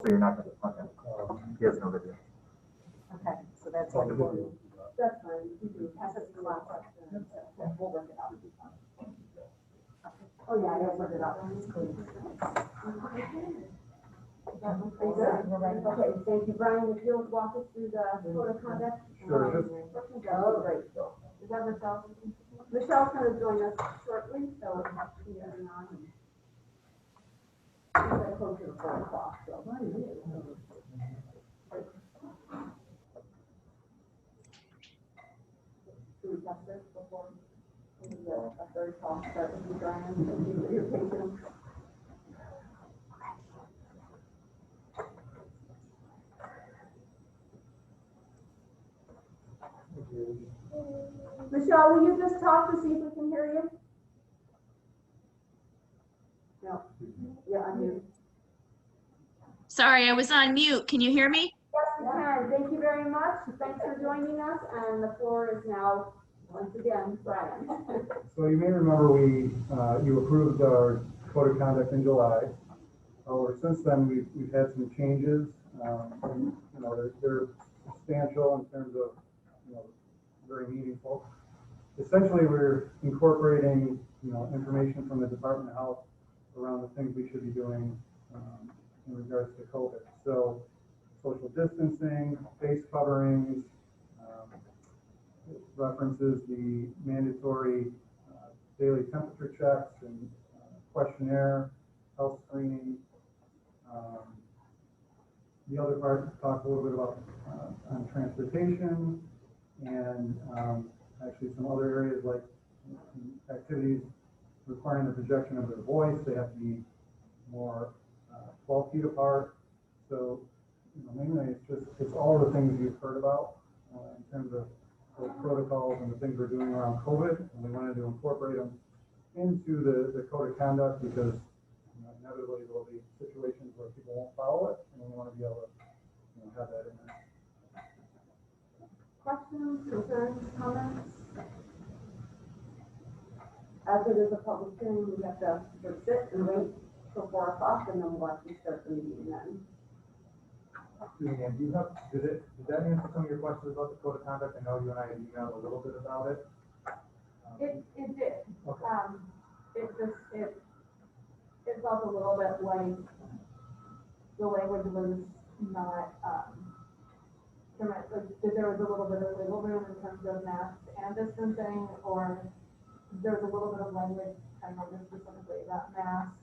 you're not going to, okay. He has no video. Okay, so that's Oh, what the we'll video. That's fine. You can pass us the last question. We'll work it out. Oh, yeah, I opened it up. Okay, thank you. Brian, if you'll walk us through the code of conduct. Sure, That'd be great. Is that Michelle? Michelle's gonna join us shortly, so we'll have to be getting on. We're close to 4 o'clock, so. Should we test this before? Maybe a third call, start with you, Brian, and you for your patience. Michelle, will you just talk to see if we can hear you? No. Yeah, unmute. Sorry, I was on mute. Can you hear me? Yes, you can. Thank you very much. Thanks for joining us, and the floor is now, once again, Brian. So you may remember you approved our code of conduct in July. However, since then, we've had some changes. And, they're substantial in terms of, very meaningful. Essentially, we're incorporating, information from the Department of Health around the things we should be doing in regards to COVID. So, social distancing, face coverings, it references the mandatory daily temperature checks and questionnaire, health screening. The other part talks a little bit about on transportation and actually some other areas like activities requiring the projection of their voice. They have to be more 12 feet apart. So mainly it's all the things you've heard about in terms of those protocols and the things we're doing around COVID, and we wanted to incorporate them into the code of conduct because inevitably there will be situations where people won't follow it, and we want to be able to have that in there. Questions, concerns, comments? As it is a public hearing, we have to just sit and wait till 4 o'clock, and then we'll actually start the meeting then. Julianne, did that answer some of your questions about the code of conduct? I know you and I had emailed a little bit about it. It did. Okay. It felt a little bit like the language was not, there was a little bit of wiggle room in terms of masks and distancing, or there's a little bit of language, I remember specifically about masks,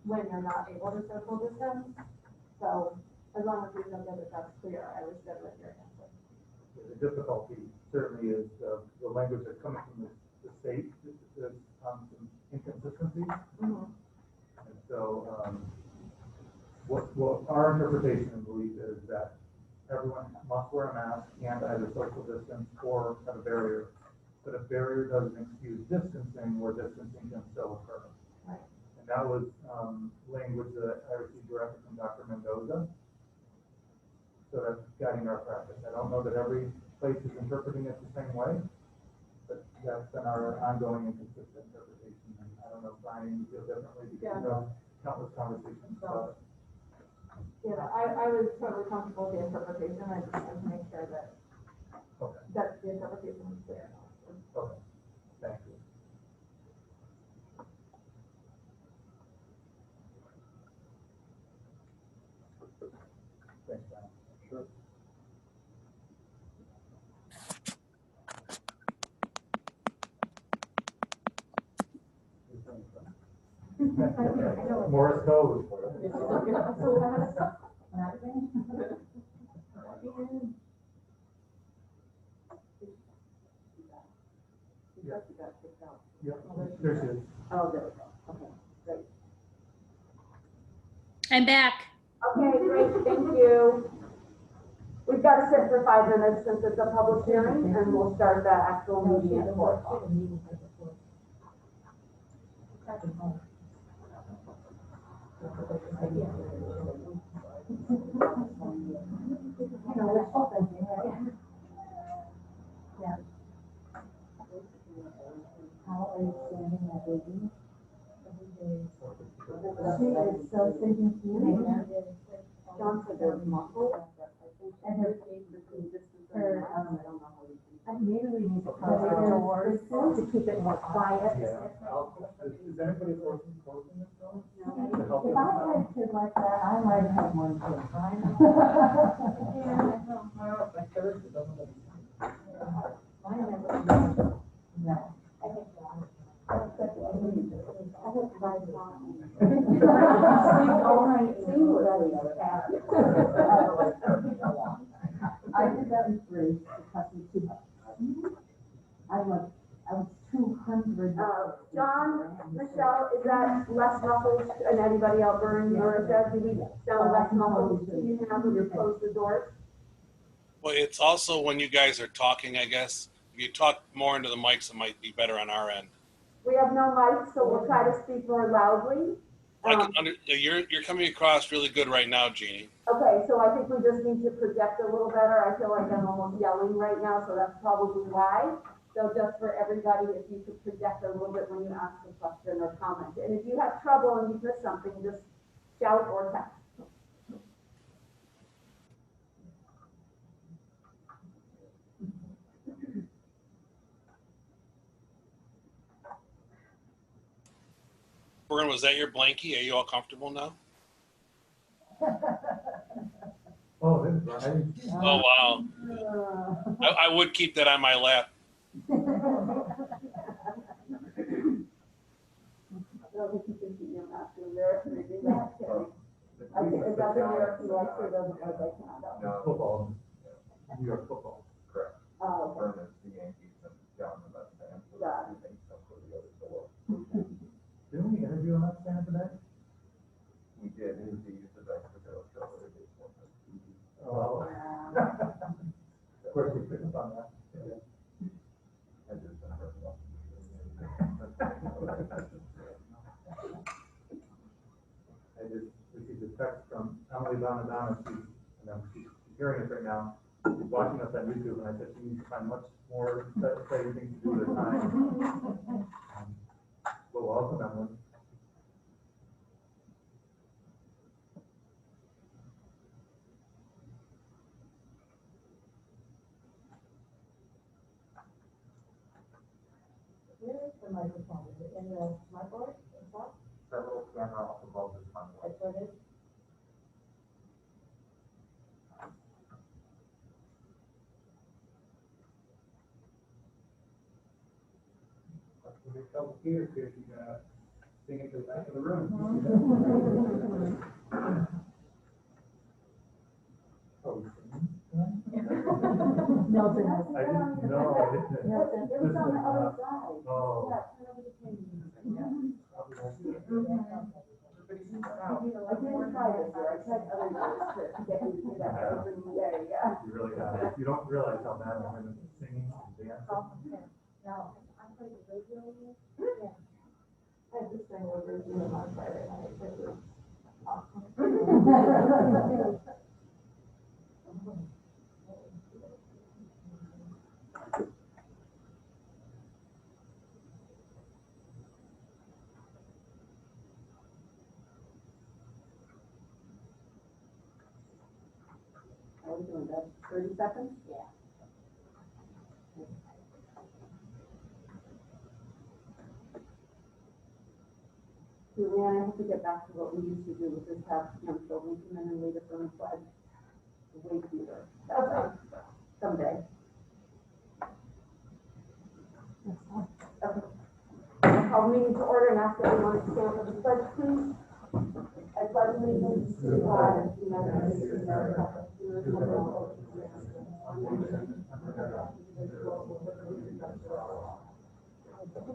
when you're not able to social distance. So as long as we know that that's clear, I was good with your answer. The difficulty certainly is the language that's coming from the state. There's some inconsistencies. Mm-hmm. And so what our interpretation and belief is that everyone must wear a mask and either social distance or have a barrier. But a barrier doesn't excuse distancing where distancing can still occur. Right. And that was language that I received directly from Dr. Mendoza. So that's guiding our practice. I don't know that every place is interpreting it the same way, but that's been our ongoing and consistent interpretation. And I don't know, Brian, you feel differently because of countless conversations about it. Yeah, I was totally comfortable with the interpretation. I just wanted to make sure that that the interpretation was clear. Okay, thank you. Thanks, Brian. Sure. Morse code. Yep, there she is. Oh, there we go. Okay, great. I'm back. Okay, great, thank you. We've got to sit for 5 minutes since it's a public hearing, and we'll start the actual meeting at 4 o'clock. Yeah. How are you standing that baby? She is so stinking cute. word muffled. And her, maybe we need to close the doors to keep it more quiet. Yeah. Is anybody closing this door? To help If us I out? had a kid like that, I might have one too. No. I did that in three, it cost me $200. I was 200. John, Michelle, is that less muffled and anybody else, Vern, Marissa, do we sound less muffled to you now that you close the doors? Well, it's also when you guys are talking, I guess. If you talk more into the mics, it might be better on our end. We have no mics, so we'll try to speak more loudly. You're coming across really good right now, Jeannie. Okay, so I think we just need to project a little better. I feel like I'm almost yelling right now, so that's probably why. So just for everybody, if you could project a little bit when you ask a question or comment. And if you have trouble and you miss something, just shout or text. Vern, was that your blankie? Are you all comfortable now? Oh, this is right. Oh, wow. I would keep that on my lap. I don't think you can see your mask in there, maybe that's it. I think it doesn't work, you like it doesn't work like Canada. No, football. New York football. Correct. Oh, okay. Vernon, the Yankees, and John, the Mets fan. So Got I think that's where the other fellow. Didn't we interview him at Santa today? We did, he used the Mexico, so it is one of Oh. Of course, we picked up on that. Yeah. I just been hurt a lot. I just received a text from Emily Donadonna, she's hearing us right now, she's watching us on YouTube, and I said she needs to find much more exciting things to do with her time. Well, welcome, Emily. Where is the microphone? Is it in the smartboard? Is that? That little camera off above the front. That's what it is? We felt here, because you sing it to the back of the room. Oh, we singing? Nelson has. I didn't know, I didn't. Nelson, It was on the other side. Oh. Yeah, turn over the page. I didn't try this year, I tried other years to get you to do that every day, yeah. You really got it. You don't realize how bad I'm in singing and dancing. No. I had to sing over Zoom on Friday night, it was awesome. How are we doing, that 30 seconds? Yeah. Julianne, I have to get back to what we used to do, which is have young children come in and lead us on the flag. Way cuter. Someday. Okay. I'll meeting to order and ask everyone to stand for the pledge, please. I pledge allegiance to the flag of the United States of America, and to the republic for which it stands, one nation, under God, indivisible, with liberty and justice for all.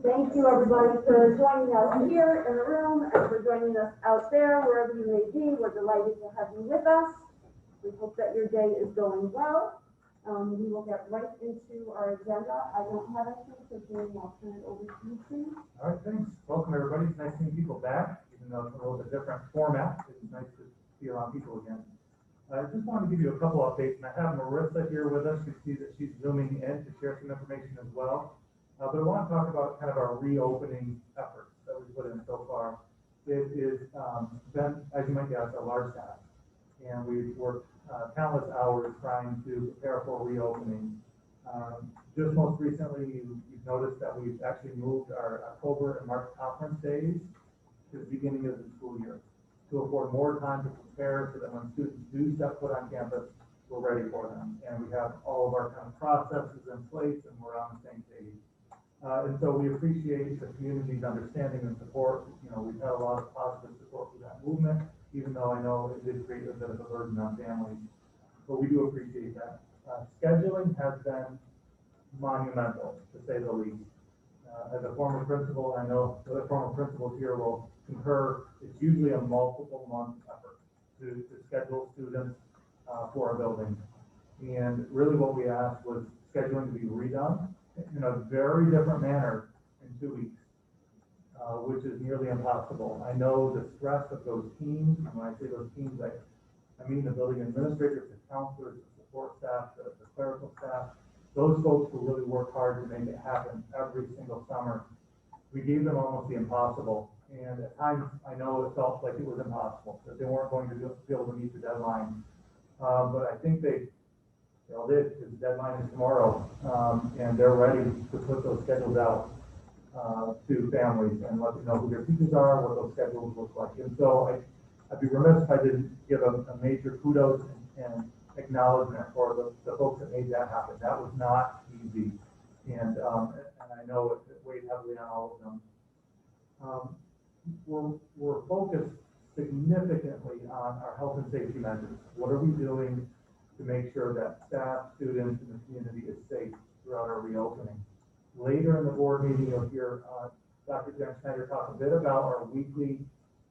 Thank you, everybody, for joining us here in the room and for joining us out there, wherever you may be. We're delighted to have you with us. We hope that your day is going well. We will get right into our agenda. I don't have anything, so Jamie, I'll turn it over to you, please. All right, thanks. Welcome, everybody. It's nice seeing people back, even though it's a little bit different format. It's nice to see a lot of people again. I just wanted to give you a couple updates, and I have Marissa here with us. You see that she's zooming in to share some information as well. But I want to talk about kind of our reopening efforts that we've put in so far. It is been, as you might guess, a large task. and we've worked countless hours trying to prepare for reopening. Just most recently, you've noticed that we've actually moved our October and March conference days to the beginning of the school year to afford more time to prepare so that when students do step foot on campus, we're ready for them. And we have all of our kind of processes in place and we're on the same page. And so we appreciate the community's understanding and support. You know, we've had a lot of positive support for that movement, even though I know it did create a bit of a burden on families. But we do appreciate that. Scheduling has been monumental, to say the least. As a former principal, I know the other former principals here will concur, it's usually a multiple month effort to schedule students for a building. And really what we asked was scheduling to be redone in a very different manner in 2 weeks, which is nearly impossible. I know the stress of those teams, and when I say those teams, I mean the building administrators, the counselors, the support staff, the clerical staff, those folks who really work hard to make it happen every single summer. We gave them almost the impossible, and at times I know it felt like it was impossible, that they weren't going to be able to meet the deadline. But I think they did, because the deadline is tomorrow, and they're ready to put those schedules out to families and let them know who their teachers are, what those schedules look like. And so I'd be remiss if I didn't give a major kudos and acknowledgement for the folks that made that happen. That was not easy, and I know it weighed heavily on all of them. We're focused significantly on our health and safety measures. What are we doing to make sure that staff, students, and the community is safe throughout our reopening? Later in the board meeting, you'll hear Dr. Jen Schneider talk a bit about our weekly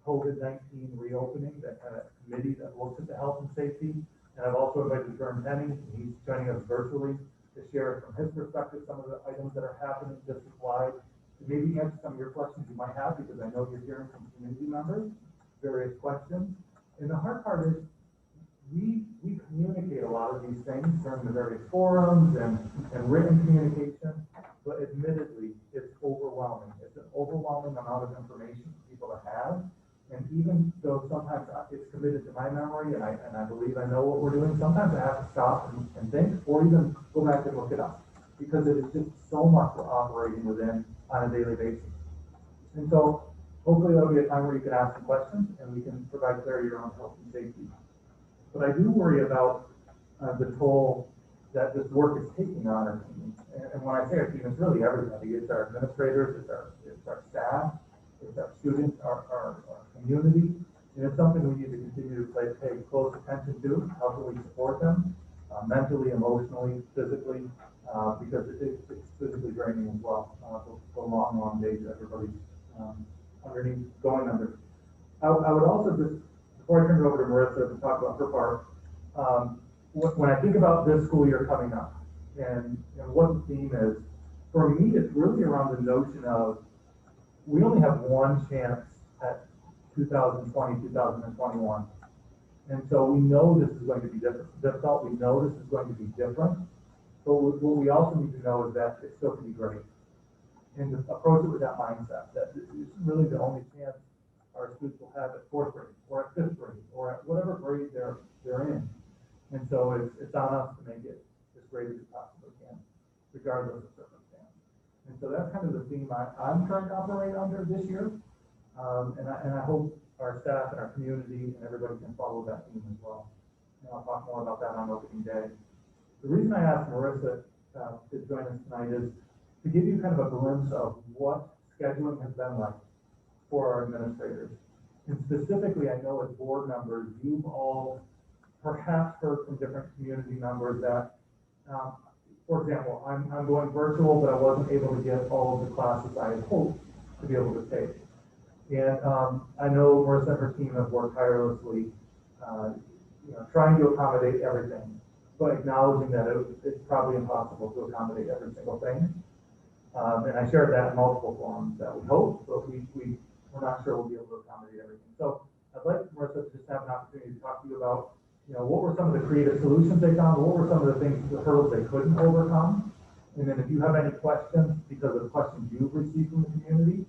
COVID-19 reopening, that kind of committee that looks at the health and safety. And I've also invited Vern Henning, he's joining us virtually to share from his perspective some of the items that are happening district-wide, to maybe answer some of your questions you might have, because I know you're hearing from community members, various questions. And the hard part is, we communicate a lot of these things during the various forums and written communication, but admittedly, it's overwhelming. It's an overwhelming amount of information for people to have. And even though sometimes it's committed to my memory and I believe I know what we're doing, sometimes I have to stop and think, or even go back and look it up, because it is just so much we're operating within on a daily basis. And so hopefully that'll be a time where you can ask some questions and we can provide clarity around health and safety. But I do worry about the toll that this work is taking on our team. And when I say our team, it's really everybody. It's our administrators, it's our staff, it's our students, our community. And it's something we need to continue to pay close attention to. How can we support them mentally, emotionally, physically, because it's physically draining as well. The long days that everybody's going under. I would also just, before I turn it over to Marissa to talk about her part, when I think about this school year coming up and what the theme is, for me, it's really around the notion of we only have one chance at 2020, 2021. And so we know this is going to be difficult. We know this is going to be different. But what we also need to know is that it still can be great. And to approach it with that mindset, that it's really the only chance our students will have at 4th grade or at 5th grade or at whatever grade they're in. And so it's on us to make it as great as we possibly can, regardless of circumstance. And so that's kind of the theme I'm trying to operate under this year. And I hope our staff and our community and everybody can follow that theme as well. And I'll talk more about that on opening day. The reason I asked Marissa to join us tonight is to give you kind of a glimpse of what scheduling has been like for our administrators. And specifically, I know as board members, you've all perhaps heard from different community members that, for example, I'm going virtual, but I wasn't able to get all of the classes I had hoped to be able to take. And I know Marissa and her team have worked tirelessly, trying to accommodate everything, but acknowledging that it's probably impossible to accommodate every single thing. And I shared that in multiple forums that we hope, but we're not sure we'll be able to accommodate everything. So I'd like Marissa to just have an opportunity to talk to you about, what were some of the creative solutions they found, what were some of the things, the hurdles they couldn't overcome, and then if you have any questions because of the questions you've received from the community,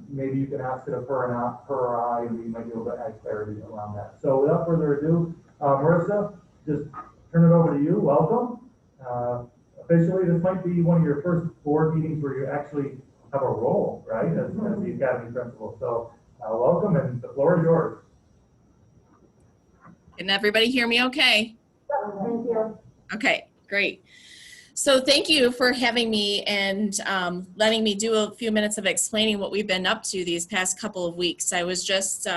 Maybe you can ask it a per eye, and we might be able to add clarity around that. So without further ado, Marissa, just turn it over to you. Welcome. Officially, this might be one of your first board meetings where you actually have a role, right, as the academy principal. So welcome, and the floor is yours. Can everybody hear me okay? Thank you. Okay, great. So thank you for having me and letting me do a few minutes of explaining what we've been up to these past couple of weeks. I was just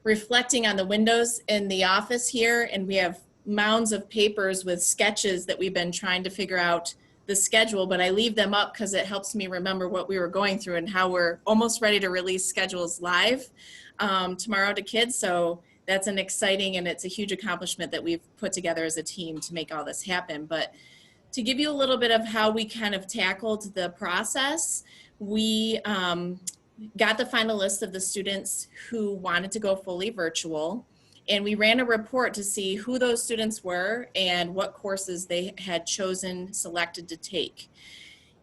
reflecting on the windows in the office here, and we have mounds of papers with sketches that we've been trying to figure out the schedule, but I leave them up because it helps me remember what we were going through and how we're almost ready to release schedules live tomorrow to kids. So that's an exciting, and it's a huge accomplishment that we've put together as a team to make all this happen. But to give you a little bit of how we kind of tackled the process, we got the final list of the students who wanted to go fully virtual, and we ran a report to see who those students were and what courses they had selected to take.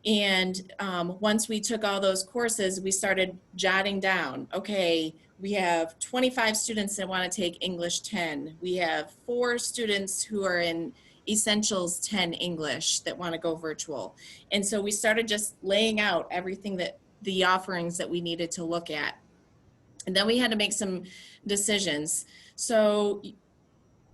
And once we took all those courses, we started jotting down, okay, we have 25 students that want to take English 10. We have 4 students who are in Essentials 10 English that want to go virtual. And so we started just laying out everything that the offerings that we needed to look at. And then we had to make some decisions. So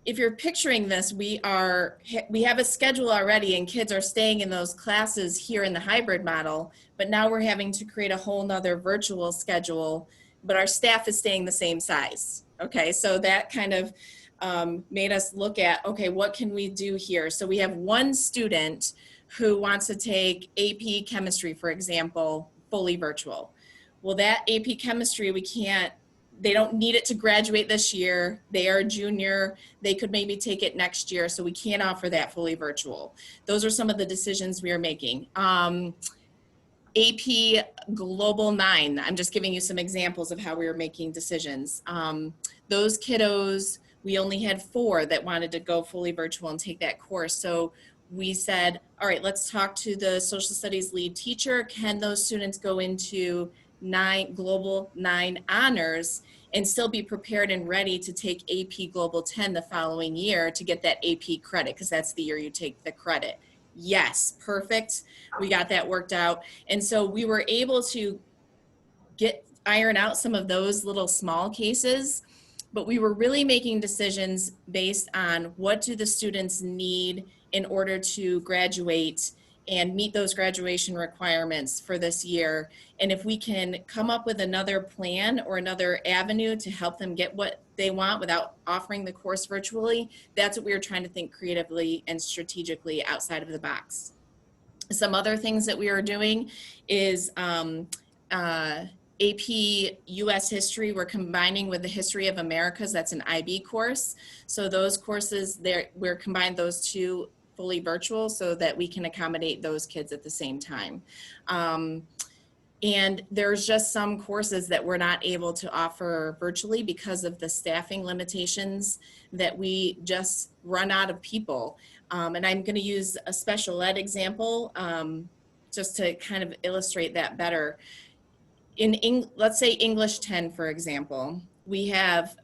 if you're picturing this, we have a schedule already, and kids are staying in those classes here in the hybrid model, but now we're having to create a whole nother virtual schedule, but our staff is staying the same size. Okay, so that kind of made us look at, okay, what can we do here? So we have one student who wants to take AP chemistry, for example, fully virtual. Well, that AP chemistry, they don't need it to graduate this year. They are a junior. They could maybe take it next year, so we can't offer that fully virtual. Those are some of the decisions we are making. AP Global 9, I'm just giving you some examples of how we were making decisions. Those kiddos, we only had 4 that wanted to go fully virtual and take that course. So we said, all right, let's talk to the social studies lead teacher. Can those students go into Global 9 honors and still be prepared and ready to take AP Global 10 the following year to get that AP credit, because that's the year you take the credit? Yes, perfect. We got that worked out. And so we were able to iron out some of those little small cases, but we were really making decisions based on what do the students need in order to graduate and meet those graduation requirements for this year. And if we can come up with another plan or another avenue to help them get what they want without offering the course virtually, that's what we were trying to think creatively and strategically outside of the box. Some other things that we are doing is AP US History, we're combining with the History of Americas, that's an IB course. So those courses, we're combining those 2 fully virtual so that we can accommodate those kids at the same time. And there's just some courses that we're not able to offer virtually because of the staffing limitations that we just run out of people. And I'm going to use a special ed example just to kind of illustrate that better. Let's say English 10, for example, we have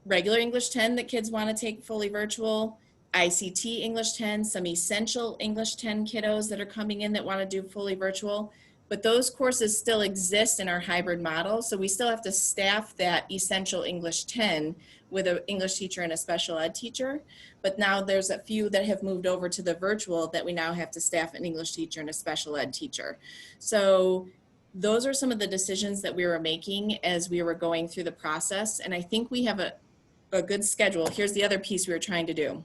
regular English 10 that kids want to take fully virtual, ICT English 10, some essential English 10 kiddos that are coming in that want to do fully virtual. But those courses still exist in our hybrid model. So we still have to staff that essential English 10 with an English teacher and a special ed teacher. But now there's a few that have moved over to the virtual that we now have to staff an English teacher and a special ed teacher. So those are some of the decisions that we were making as we were going through the process. And I think we have a good schedule. Here's the other piece we were trying to do.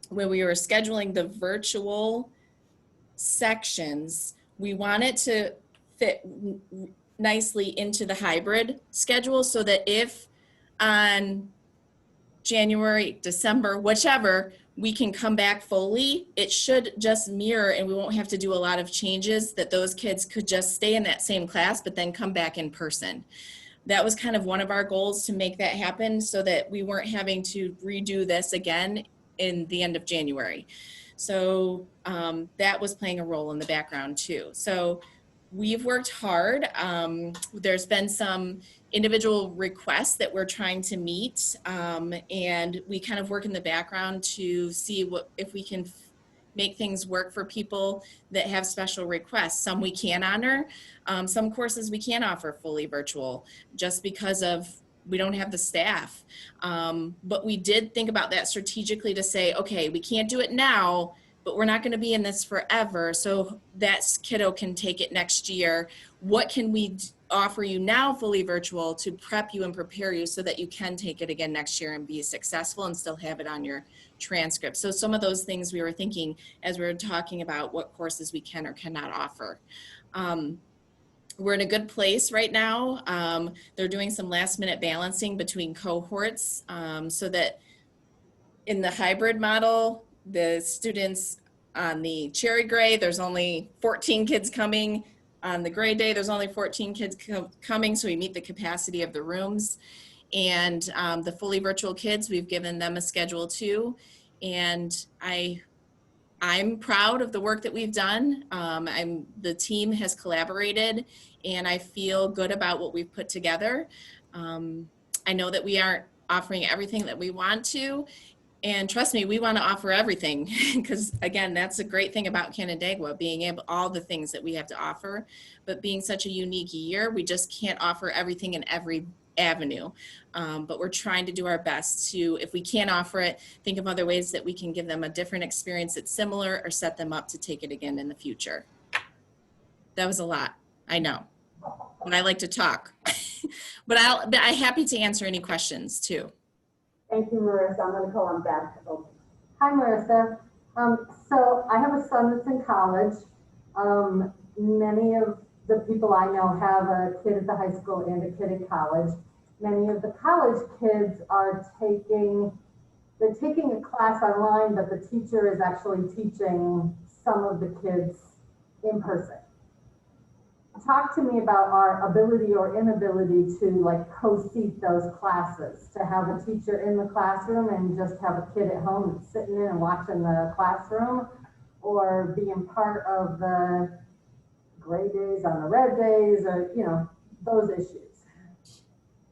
When we were scheduling the virtual sections, we wanted to fit nicely into the hybrid schedule so that if on January, December, whichever, we can come back fully, it should just mirror and we won't have to do a lot of changes, that those kids could just stay in that same class but then come back in person. That was kind of one of our goals, to make that happen so that we weren't having to redo this again in the end of January. So that was playing a role in the background too. So we've worked hard. There's been some individual requests that we're trying to meet, and we kind of work in the background to see if we can make things work for people that have special requests. Some we can honor, some courses we can't offer fully virtual just because we don't have the staff. But we did think about that strategically to say, okay, we can't do it now, but we're not going to be in this forever. So that kiddo can take it next year. What can we offer you now fully virtual to prep you and prepare you so that you can take it again next year and be successful and still have it on your transcript? So some of those things we were thinking as we were talking about what courses we can or cannot offer. We're in a good place right now. They're doing some last minute balancing between cohorts so that in the hybrid model, the students on the cherry gray, there's only 14 kids coming. On the gray day, there's only 14 kids coming, so we meet the capacity of the rooms. And the fully virtual kids, we've given them a schedule too. And I'm proud of the work that we've done. The team has collaborated, and I feel good about what we've put together. I know that we aren't offering everything that we want to, and trust me, we want to offer everything because, again, that's a great thing about Canandaigua, being able, all the things that we have to offer, but being such a unique year, we just can't offer everything in every avenue. But we're trying to do our best to, if we can't offer it, think of other ways that we can give them a different experience that's similar or set them up to take it again in the future. That was a lot, I know, but I like to talk. But I'm happy to answer any questions too. Thank you, Marissa. I'm going to call on Beth. Hi, Marissa. So I have a son that's in college. Many of the people I know have a kid at the high school and a kid at college. Many of the college kids are taking a class online, but the teacher is actually teaching some of the kids in person. Talk to me about our ability or inability to like co-seat those classes, to have a teacher in the classroom and just have a kid at home that's sitting in and watching the classroom, or being part of the gray days on the red days, or, you know, those issues.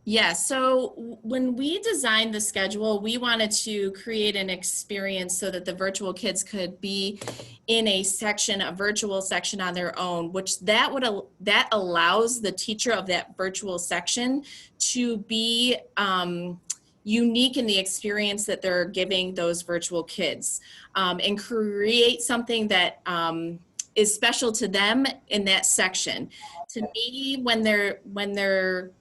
Yeah, so when we designed the schedule, we wanted to create an experience so that the virtual kids could be in a virtual section on their own, which that allows the teacher of that virtual section to be unique in the experience that they're giving those virtual kids, and create something that is special to them in that section. To me, when they're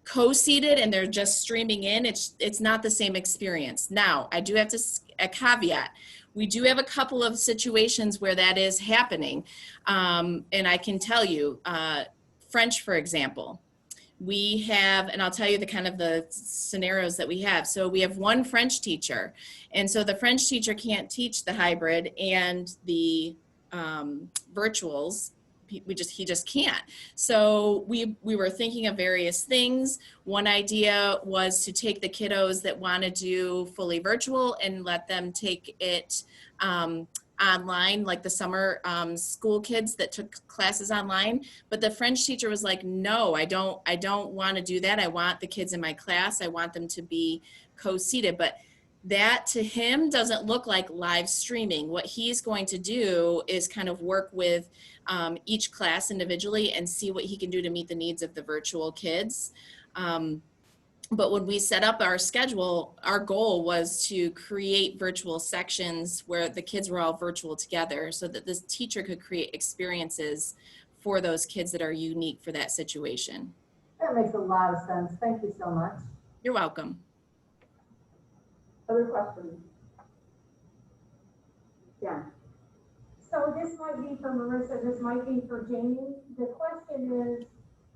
co-seated and they're just streaming in, it's not the same experience. Now, I do have a caveat. We do have a couple of situations where that is happening. And I can tell you, French, for example, we have, and I'll tell you the scenarios that we have. So we have one French teacher. And so the French teacher can't teach the hybrid and the virtuals. He just can't. So we were thinking of various things. One idea was to take the kiddos that want to do fully virtual and let them take it online, like the summer school kids that took classes online. But the French teacher was like, no, I don't want to do that. I want the kids in my class. I want them to be co-seated. But that to him doesn't look like live streaming. What he's going to do is kind of work with each class individually and see what he can do to meet the needs of the virtual kids. But when we set up our schedule, our goal was to create virtual sections where the kids were all virtual together so that this teacher could create experiences for those kids that are unique for that situation. That makes a lot of sense. Thank you so much. You're welcome. Other questions? Yeah. So this might be for Marissa, this might be for Jamie. The question is,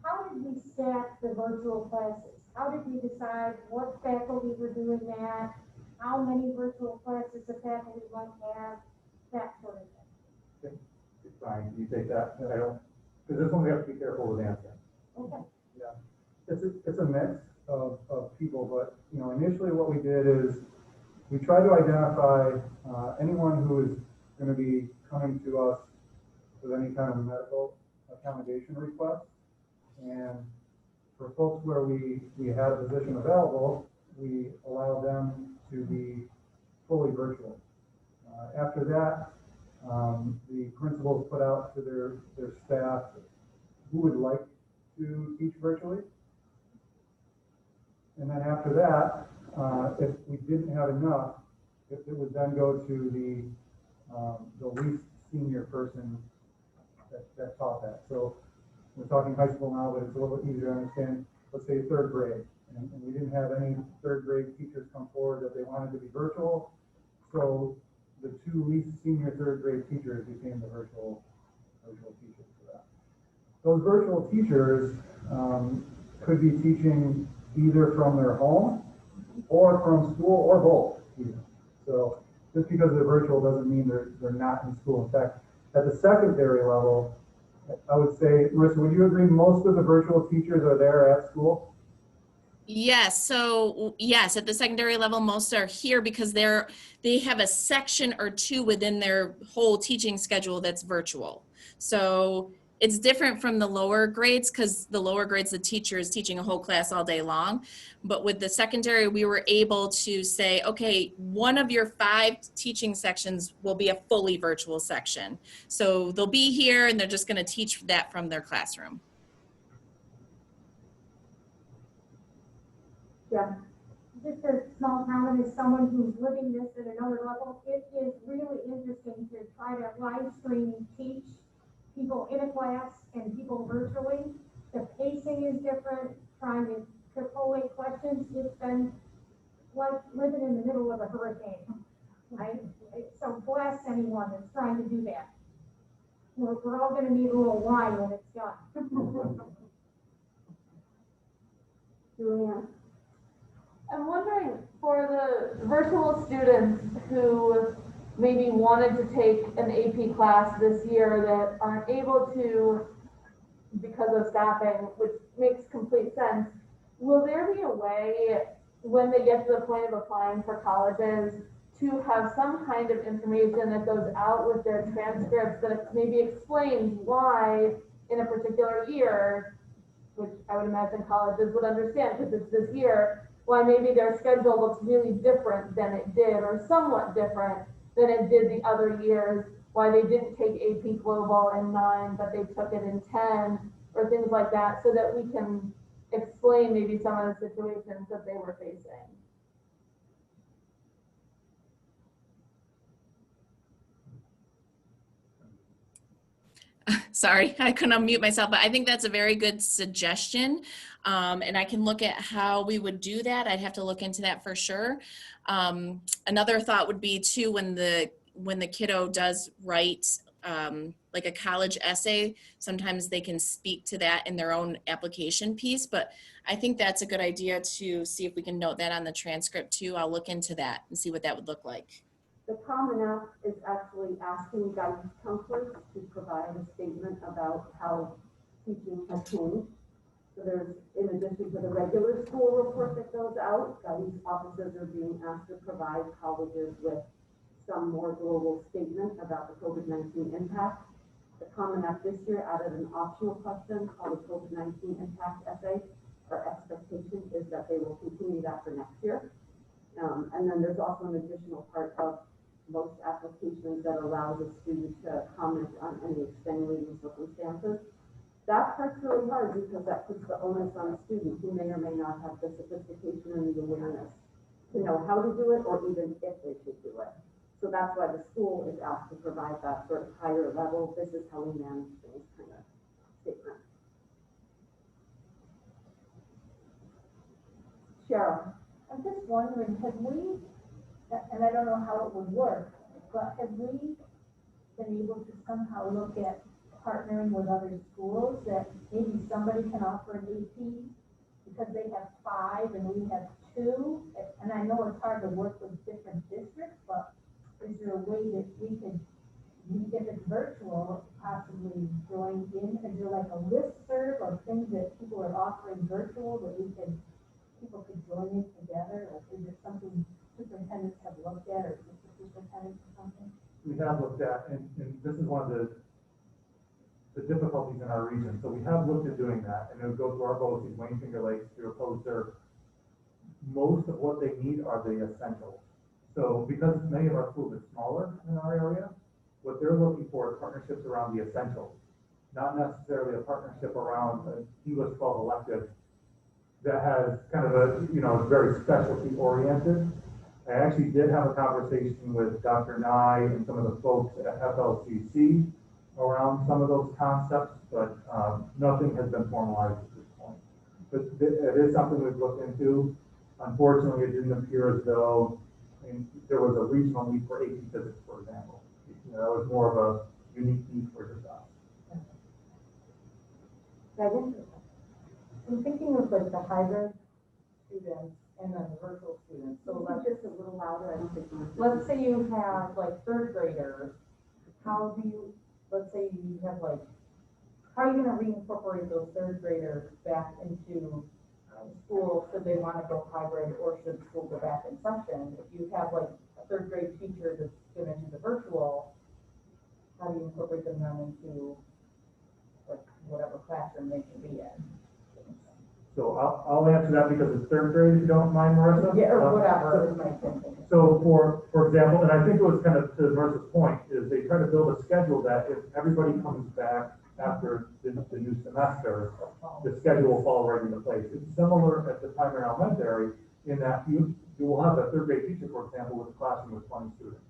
how did we stack the virtual classes? How did we decide what faculty were doing that? How many virtual classes the faculty might have? That sort of thing. It's fine, you take that, I don't, because this one we have to be careful with answering. Okay. Yeah, it's a mix of people, but, you know, initially what we did is we tried to identify anyone who is going to be coming to us with any kind of medical accommodation requests. And for folks where we had a position available, we allowed them to be fully virtual. After that, the principals put out to their staff who would like to teach virtually. And then after that, if we didn't have enough, it would then go to the least senior person that taught that. So we're talking high school now, but it's a little bit easier to understand. Let's say third grade, and we didn't have any third grade teachers come forward that they wanted to be virtual. So the two least senior third grade teachers became the virtual teachers for that. Those virtual teachers could be teaching either from their home or from school or both. Even. So just because they're virtual doesn't mean they're not in school. In fact, at the secondary level, I would say, Marissa, would you agree most of the virtual teachers are there at school? Yes. So yes, at the secondary level, most are here because they have a section or two within their whole teaching schedule that's virtual. So it's different from the lower grades because the lower grades, the teacher is teaching a whole class all day long. But with the secondary, we were able to say, okay, one of your 5 teaching sections will be a fully virtual section. So they'll be here and they're just going to teach that from their classroom. Yeah. Just a small comment as someone who's living this at another level, it is really interesting to try to live stream teach people in a class and people virtually. The pacing is different, trying to collate questions. It's been like living in the middle of a hurricane, right? So bless anyone that's trying to do that. We're all gonna need a little wine when it's done. Julianne? I'm wondering, for the virtual students who maybe wanted to take an AP class this year that aren't able to because of staffing, which makes complete sense, will there be a way when they get to the point of applying for colleges to have some kind of information that goes out with their transcripts that maybe explains why in a particular year, which I would imagine colleges would understand because it's this year, why maybe their schedule looks really different than it did, or somewhat different than it did the other years, why they didn't take AP Global in 9, but they took it in 10, or things like that, so that we can explain maybe some of the situations that they were facing. Sorry, I couldn't unmute myself, but I think that's a very good suggestion. And I can look at how we would do that. I'd have to look into that for sure. Another thought would be too, when the kiddo does write like a college essay, sometimes they can speak to that in their own application piece, but I think that's a good idea to see if we can note that on the transcript too. I'll look into that and see what that would look like. The Common App is actually asking guidance counselors to provide a statement about how teaching has changed. So there's, in addition to the regular school report that goes out, guidance officers are being asked to provide colleges with some more global statement about the COVID-19 impact. The Common App this year added an optional question called the COVID-19 impact essay. Our expectation is that they will continue that for next year. And then there's also an additional part of most applications that allows a student to comment on any extenuating circumstances. That part's really hard because that puts the onus on a student who may or may not have the sophistication and the awareness to know how to do it or even if they should do it. So that's why the school is asked to provide that sort of higher level, this is how we manage things kind of statement. Cheryl? I'm just wondering, have we, and I don't know how it would work, but have we been able to somehow look at partnering with other schools that maybe somebody can offer an AP because they have 5 and we have 2? And I know it's hard to work with different districts, but is there a way that we could, if it's virtual, possibly join in? Is there like a listserv or things that people are offering virtual that people could join in together? Or is it something superintendents have looked at, or assistant superintendents or something? We have looked at, and this is one of the the difficulties in our region. So we have looked at doing that, and it would go through our BOE, Wayne Finger Lakes, through a closed serve. Most of what they need are the essentials. So because many of our schools are smaller in our area, what they're looking for is partnerships around the essentials, not necessarily a partnership around an English 12 elective that has kind of a, you know, very specialty oriented. I actually did have a conversation with Dr. Nye and some of the folks at FLCC around some of those concepts, but nothing has been formalized at this point. But it is something we've looked into. Unfortunately, it didn't appear as though, I mean, there was a regional need for AP physics, for example. You know, that was more of a unique need for just us. Megan? I'm thinking of like the hybrid students and then the virtual students. So let's just a little louder. I don't think let's say you have like third graders. How do you, let's say you have like, how are you going to reincorporate those third graders back into school? Should they want to go hybrid, or should school go back in session? If you have like a third grade teacher that's going to do the virtual, how do you incorporate them then into like whatever classroom they can be in? So I'll answer that because it's third grade, if you don't mind, Marissa. Yeah, or whatever is my thinking. So for example, and I think it was kind of to Marissa's point, is they try to build a schedule that if everybody comes back after the new semester, the schedule will fall right into place. It's similar at the primary elementary in that you will have a third grade teacher, for example, with a classroom with 20 students.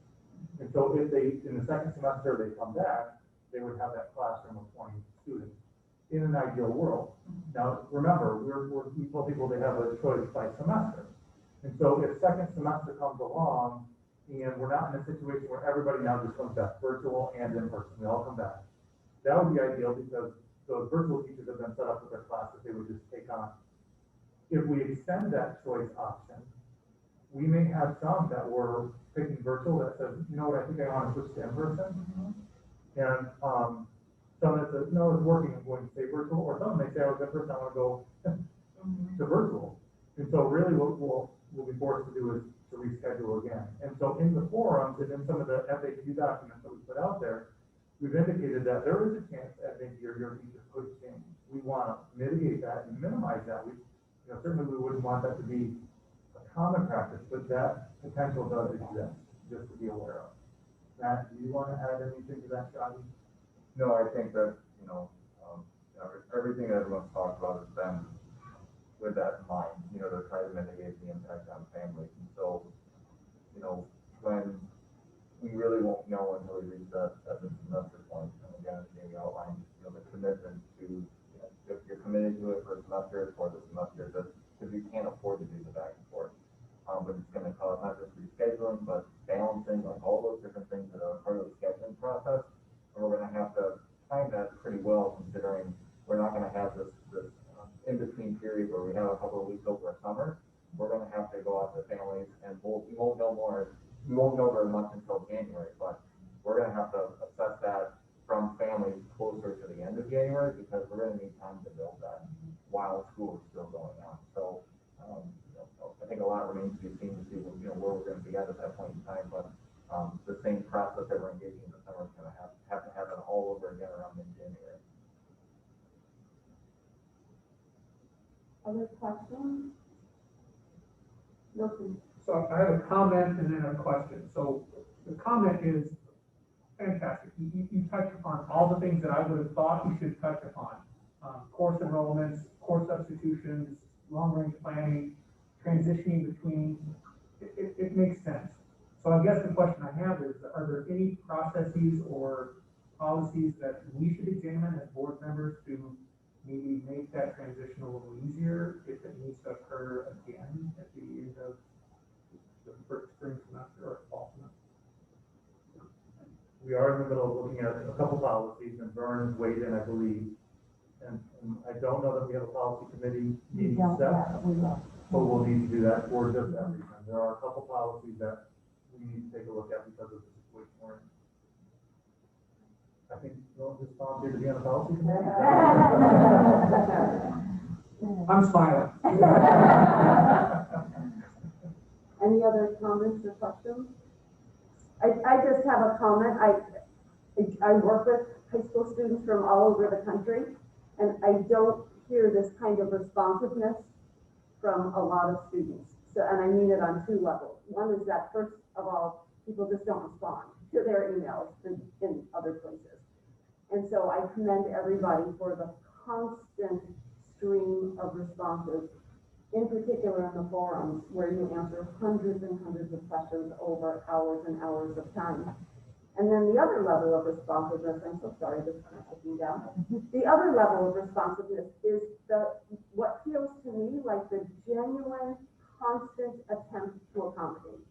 And so if they, in the second semester, they come back, they would have that classroom of 20 students in an ideal world. Now, remember, we tell people they have a choice by semester. And so if second semester comes along and we're not in a situation where everybody now just comes back virtual and in person, we all come back. That would be ideal because those virtual teachers have been set up with their classes they would just take on. If we extend that choice option, we may have some that were picking virtual that says, you know what, I think I want to switch to in person. And some that says, no, it's working, I'm going to stay virtual, or some may say, I was in person, I want to go to virtual. And so really what we'll be forced to do is to reschedule again. And so in the forums and in some of the FAQ documents that we put out there, we've indicated that there is a chance that mid-year your teacher could change. We want to mitigate that and minimize that. Certainly we wouldn't want that to be a common practice, but that potential does exist, just to be aware of. Matt, do you want to add anything to that, Shadi? No, I think that, everything that everyone's talked about has been with that in mind, to try to mitigate the impact on families. And so, when we really won't know until we reach that semester point, and again, as Jamie outlined, the commitment to, if you're committed to it for a semester, for the semester, because we can't afford to do the back and forth. But it's going to cause not just rescheduling, but balancing, like all those different things that are part of the scheduling process. And we're going to have to time that pretty well, considering we're not going to have this in-between period where we have a couple of weeks over a summer. We're going to have to go out to families, and we won't know very much until January, but we're going to have to assess that from families closer to the end of January, because we're going to need time to build that while school is still going on. So I think a lot remains to be seen to see where we're going to be at that point in time, but the same process that we're engaging in the summer is going to have to happen all over again around mid-January. Other questions? Nothing. So I have a comment and then a question. So the comment is fantastic. You touched upon all the things that I would have thought you should touch upon. Course enrollments, course substitutions, long-range planning, transitioning between, it makes sense. So I guess the question I have is, are there any processes or policies that we should examine as board members to maybe make that transition a little easier if it needs to occur again at the end of the first spring semester or fall semester? We are in the middle of looking at a couple policies, and Vern has weighed in, I believe. And I don't know that we have a policy committee meeting set, but we'll need to do that for just that reason. There are a couple policies that we need to take a look at because of the situation we're in. I think we'll just volunteer to be on the policy committee. I'm smiling. Any other comments or questions? I just have a comment. I work with high school students from all over the country, and I don't hear this kind of responsiveness from a lot of students. So, and I mean it on two levels. One is that, first of all, people just don't respond to their emails in other places. And so I commend everybody for the constant stream of responses, in particular in the forums, where you answer hundreds and hundreds of questions over hours and hours of time. And then the other level of responsiveness, I'm so sorry, this is kind of taking down. The other level of responsiveness is what feels to me like the genuine, constant attempt to accommodate.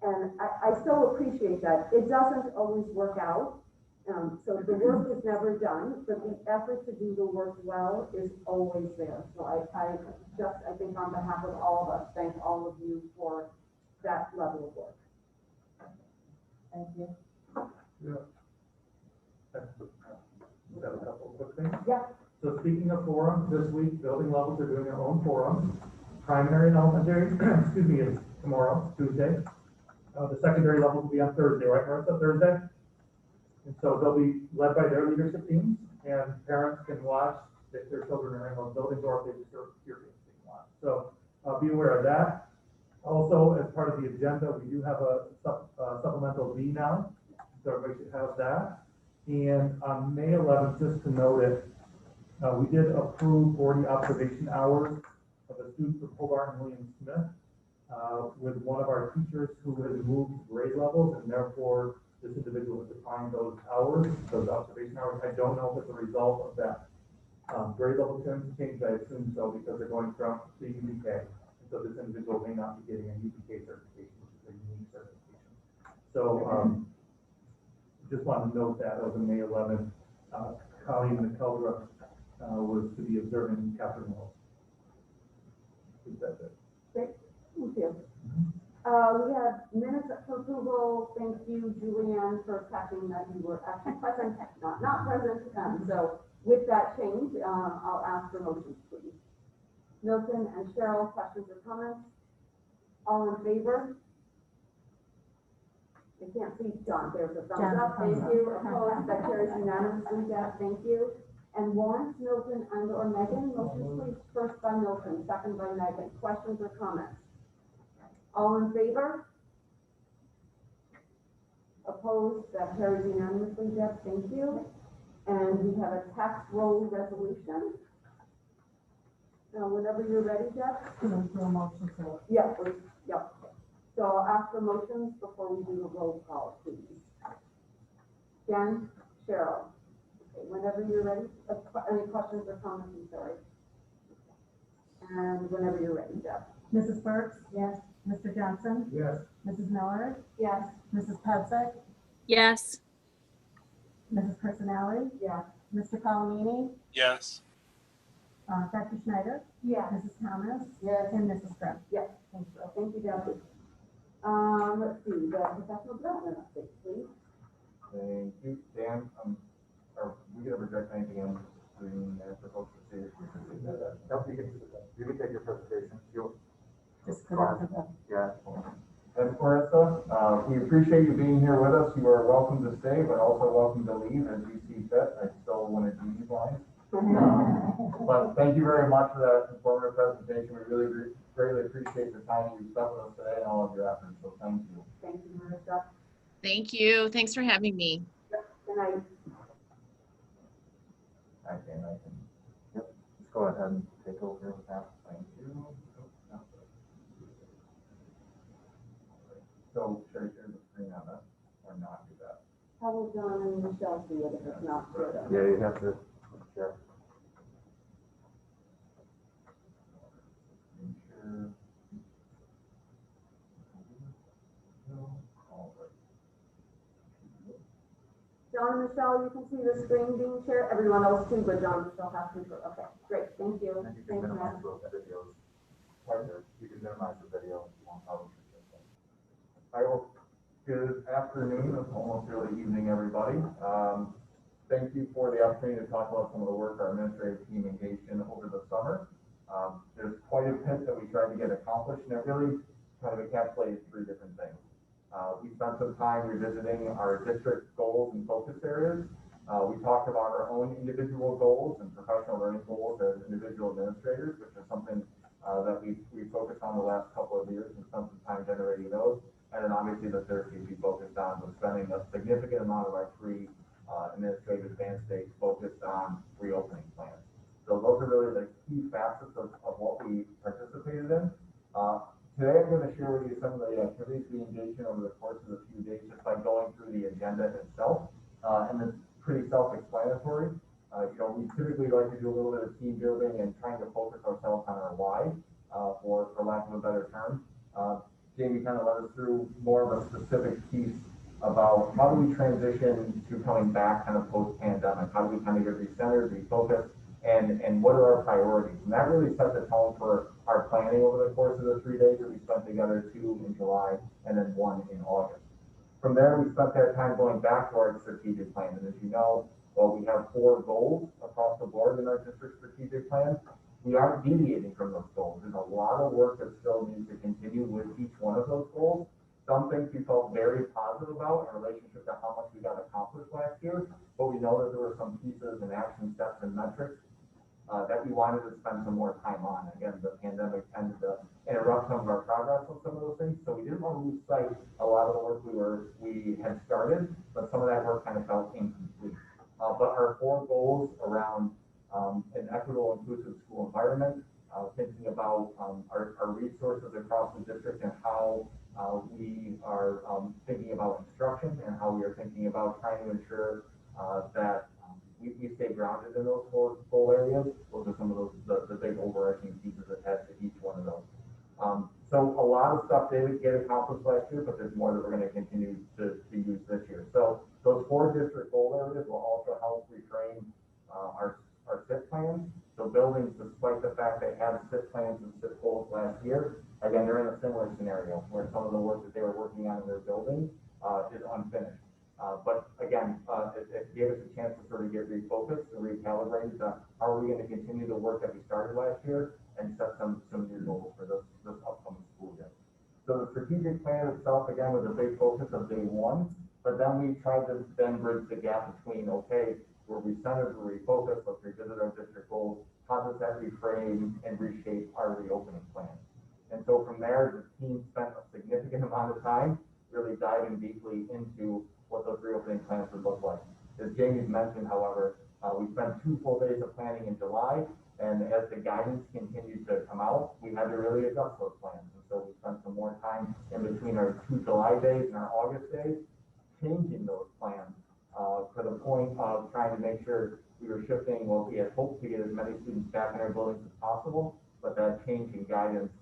And I so appreciate that. It doesn't always work out. So the work is never done, but the effort to do the work well is always there. So I think on behalf of all of us, thank all of you for that level of work. Thank you. Just have a couple of quick things. Yeah. So speaking of forums, this week, building levels are doing their own forums. Primary and elementary, excuse me, is tomorrow, Tuesday. The secondary levels will be on Thursday, right, Martha? Thursday? And so they'll be led by their leadership teams, and parents can watch if their children are in those buildings or if they just are curious they can watch. So be aware of that. Also, as part of the agenda, we do have a supplemental B now, so everybody should have that. And on May 11th, just to note it, we did approve 40 observation hours of a student from Hobart and William Smith with one of our teachers who has moved grade levels, and therefore this individual has defined those hours, those observation hours. I don't know if it's a result of that grade level change. I assume so, because they're going from the UBK. And so this individual may not be getting a UBK certification, which is a unique certification. So just wanted to note that was on May 11th. Colleen McKeldra was to be observing Catherine Mills. That's it. Great, thank you. We have minutes for approval. Thank you, Julianne, for checking that you were actually present, not present. So with that change, I'll ask for motions, please. Milton and Cheryl, questions or comments? All in favor? I can't see John. There's a thumbs up. Thank you. Opposed? That carries unanimously. Deb, thank you. And warrants, Milton and or Megan. Motions, please. First by Milton, second by Megan. Questions or comments? All in favor? Opposed? That carries unanimously. Deb, thank you. And we have a tax roll resolution. Now, whenever you're ready, Deb. Yeah, please. Yep. So I'll ask for motions before we do the roll call, please. Jen, Cheryl. Okay, whenever you're ready. Any questions or comments? I'm sorry. And whenever you're ready, Deb. Mrs. Burks? Yes. Mr. Johnson? Yes. Mrs. Miller? Yes. Mrs. Pedsick? Yes. Mrs. Personali? Yes. Mr. Palomini? Yes. Dr. Schneider? Yes. Mrs. Thomas? Yes. And Mrs. Grimm? Yes. Thank you. Thank you, Deb. Let's see, the professional development update, please. Thank you, Dan. Are we gonna project anything in between for folks to see? Nope, you can take your presentation. Just put out the. Yeah. And Clarissa, we appreciate you being here with us. You are welcome to stay, but also welcome to leave as you see fit. I still want to do these lines. But thank you very much for that informative presentation. We really greatly appreciate the time you spent with us today and all of your efforts. So thank you. Thank you, Marissa. Thank you. Thanks for having me. And I can. Yep. Let's go ahead and take over with that. Thank you. So should I share the screen on that or not do that? How will John and Michelle see it if it's not shared? Yeah, you have to share. John and Michelle, you can see the screen being shared. Everyone else too, but John and Michelle have to. Okay, great. Thank you. And you Thanks, can minimize Matt. those videos. You can minimize the video if you want to. I will. Good afternoon, it's almost early evening, everybody. Thank you for the opportunity to talk about some of the work our administrative team engaged in over the summer. There's quite a bit that we tried to get accomplished, and it really kind of encapsulates three different things. We spent some time revisiting our district goals and focus areas. We talked about our own individual goals and professional learning goals as individual administrators, which is something that we focused on the last couple of years and spent some time generating those. And then obviously the third piece we focused on was spending a significant amount of our free administrative advanced days focused on reopening plans. So those are really the key facets of what we participated in. Today I'm going to share with you some of the activities we engaged in over the course of a few days just by going through the agenda itself. And it's pretty self-explanatory. We typically like to do a little bit of team building and trying to focus ourselves on our why, for lack of a better term. Jamie kind of led us through more of a specific piece about how do we transition to coming back kind of post-pandemic? How do we kind of get recentered, refocused, and what are our priorities? And that really set the tone for our planning over the course of the 3 days that we spent together, 2 in July and then 1 in August. From there, we spent that time going back to our strategic plan. And as you know, well, we have 4 goals across the board in our district strategic plan. We aren't deviating from those goals. There's a lot of work that still needs to continue with each one of those goals. Some things we felt very positive about in relationship to how much we got accomplished last year, but we know that there were some pieces and action steps and metrics that we wanted to spend some more time on. Again, the pandemic tended to interrupt some of our progress on some of those things, so we didn't want to lose sight a lot of the work we had started, but some of that work kind of felt incomplete. But our 4 goals around an equitable, inclusive school environment, thinking about our resources across the district and how we are thinking about instruction and how we are thinking about trying to ensure that we stay grounded in those 4 goal areas. Those are some of the big overarching pieces attached to each one of those. So a lot of stuff did get accomplished last year, but there's more that we're going to continue to use this year. So those 4 district goal areas will also help reframe our SIP plans. So buildings, despite the fact they had SIP plans and SIP goals last year, again, they're in a similar scenario where some of the work that they were working on in their building is unfinished. But again, it gave us a chance to sort of get refocused and recalibrated to how are we going to continue the work that we started last year and set some new goals for this upcoming school year. So the strategic plan itself, again, was a big focus of day 1, but then we tried to then bridge the gap between, okay, we're recentered, we're refocused, let's revisit our district goals. How does that reframe and reshape our reopening plan? And so from there, the team spent a significant amount of time really diving deeply into what those reopening plans would look like. As Jamie's mentioned, however, we spent 2 full days of planning in July, and as the guidance continued to come out, we had to really adjust those plans. And so we spent some more time in between our 2 July days and our August days, changing those plans to the point of trying to make sure we were shifting. Well, we had hoped to get as many students back in our buildings as possible, but that change in guidance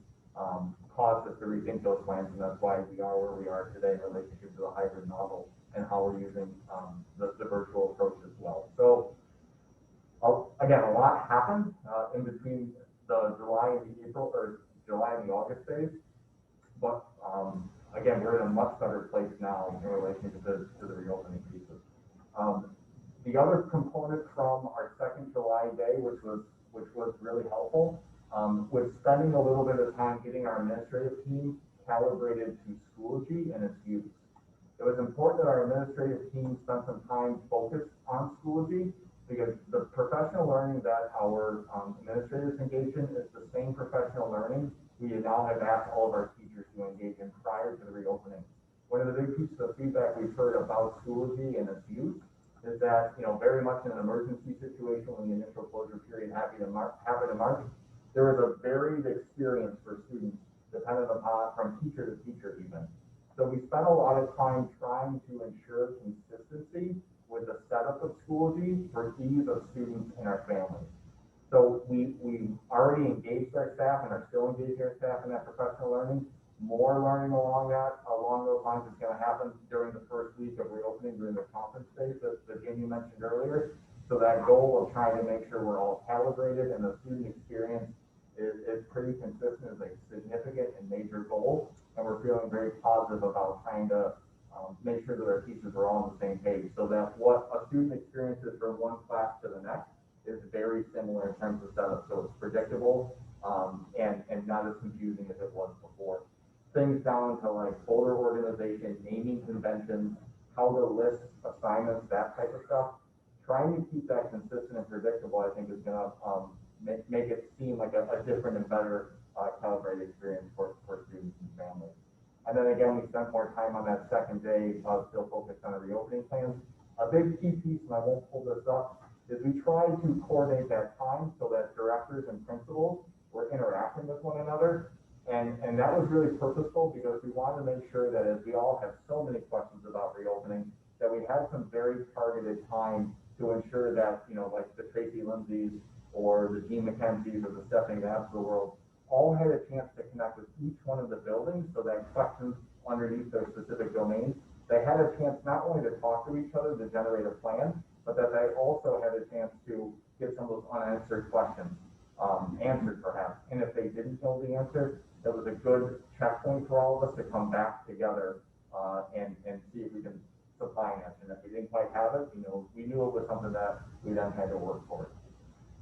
caused us to rethink those plans, and that's why we are where we are today in relationship to the hybrid model and how we're using the virtual approach as well. So again, a lot happened in between the July and the August days, but again, we're in a much better place now in relation to the reopening pieces. The other component from our 2nd July day, which was really helpful, was spending a little bit of time getting our administrative team calibrated to Schoology and its use. It was important that our administrative team spent some time focused on Schoology because the professional learning that our administrators engage in is the same professional learning we now have asked all of our teachers to engage in prior to the reopening. One of the big pieces of feedback we've heard about Schoology and its use is that, very much in an emergency situation when the initial closure period happened in March, there was a varied experience for students dependent upon from teacher to teacher even. So we spent a lot of time trying to ensure consistency with the setup of Schoology for ease of students and our families. So we already engaged our staff and are still engaging our staff in that professional learning. More learning along those lines is going to happen during the first week of reopening during the conference phase that Jamie mentioned earlier. So that goal of trying to make sure we're all calibrated and the student experience is pretty consistent is a significant and major goal. And we're feeling very positive about trying to make sure that our teachers are all on the same page so that what a student experiences from one class to the next is very similar in terms of setup. So it's predictable and not as confusing as it was before. Things down to like folder organization, naming conventions, how to list assignments, that type of stuff. trying to keep that consistent and predictable, I think is gonna, make it seem like a different and better, calibrated experience for students and families. And then again, we spent more time on that second day, still focused on the reopening plans. A big key piece, and I won't pull this up, is we tried to coordinate that time so that directors and principals were interacting with one another. And that was really purposeful because we wanted to make sure that as we all have so many questions about reopening, that we had some very targeted time to ensure that, you know, like the Tracy Lindsay's or the Dean McKenzie's or the Stephanie Knapp's of the world all had a chance to connect with each one of the buildings so that questions underneath their specific domains, they had a chance not only to talk to each other to generate a plan, but that they also had a chance to get some of those unanswered questions answered perhaps. And if they didn't know the answer, that was a good checkpoint for all of us to come back together and see if we can supply an answer. And if we didn't quite have it, you know, we knew it was something that we then had to work for.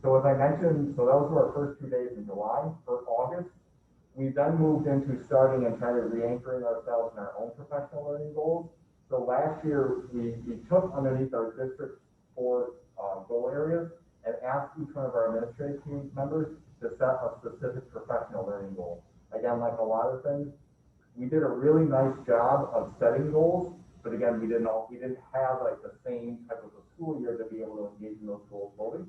So as I mentioned, so those were our first 2 days in July. For August, we then moved into starting and kind of re-anchoring ourselves in our own professional learning goals. So last year, we took underneath our district 4 goal areas and asked each one of our administrative team members to set a specific professional learning goal. Again, like a lot of things, we did a really nice job of setting goals, but again, we didn't have like the same type of a school year to be able to engage in those goals fully.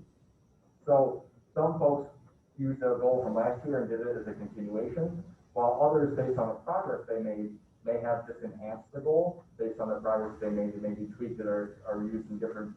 So some folks used their goal from last year and did it as a continuation, while others, based on the progress they made, may have just enhanced the goal based on the progress they made to maybe tweak it or use some different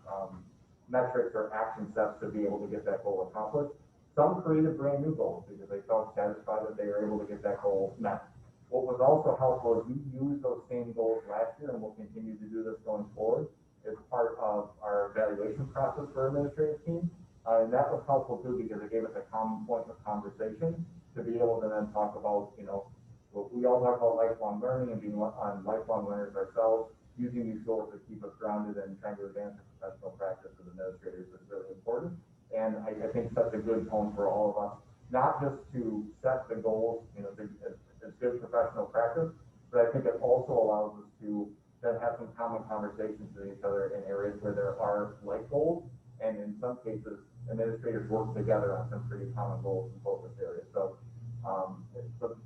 metrics or action steps to be able to get that goal accomplished. Some created brand new goals because they felt satisfied that they were able to get that goal met. What was also helpful is we used those same goals last year and we'll continue to do this going forward as part of our evaluation process for our administrative team. And that was helpful too because it gave us a common point of conversation to be able to then talk about, you know, we all talk about lifelong learning and being lifelong learners ourselves. Using these goals to keep us grounded and trying to advance the professional practice of administrators is really important. And I think sets a good tone for all of us, not just to set the goals, you know, as good professional practice, but I think it also allows us to then have some common conversations with each other in areas where there are like goals. And in some cases, administrators work together on some pretty common goals in focus areas. So,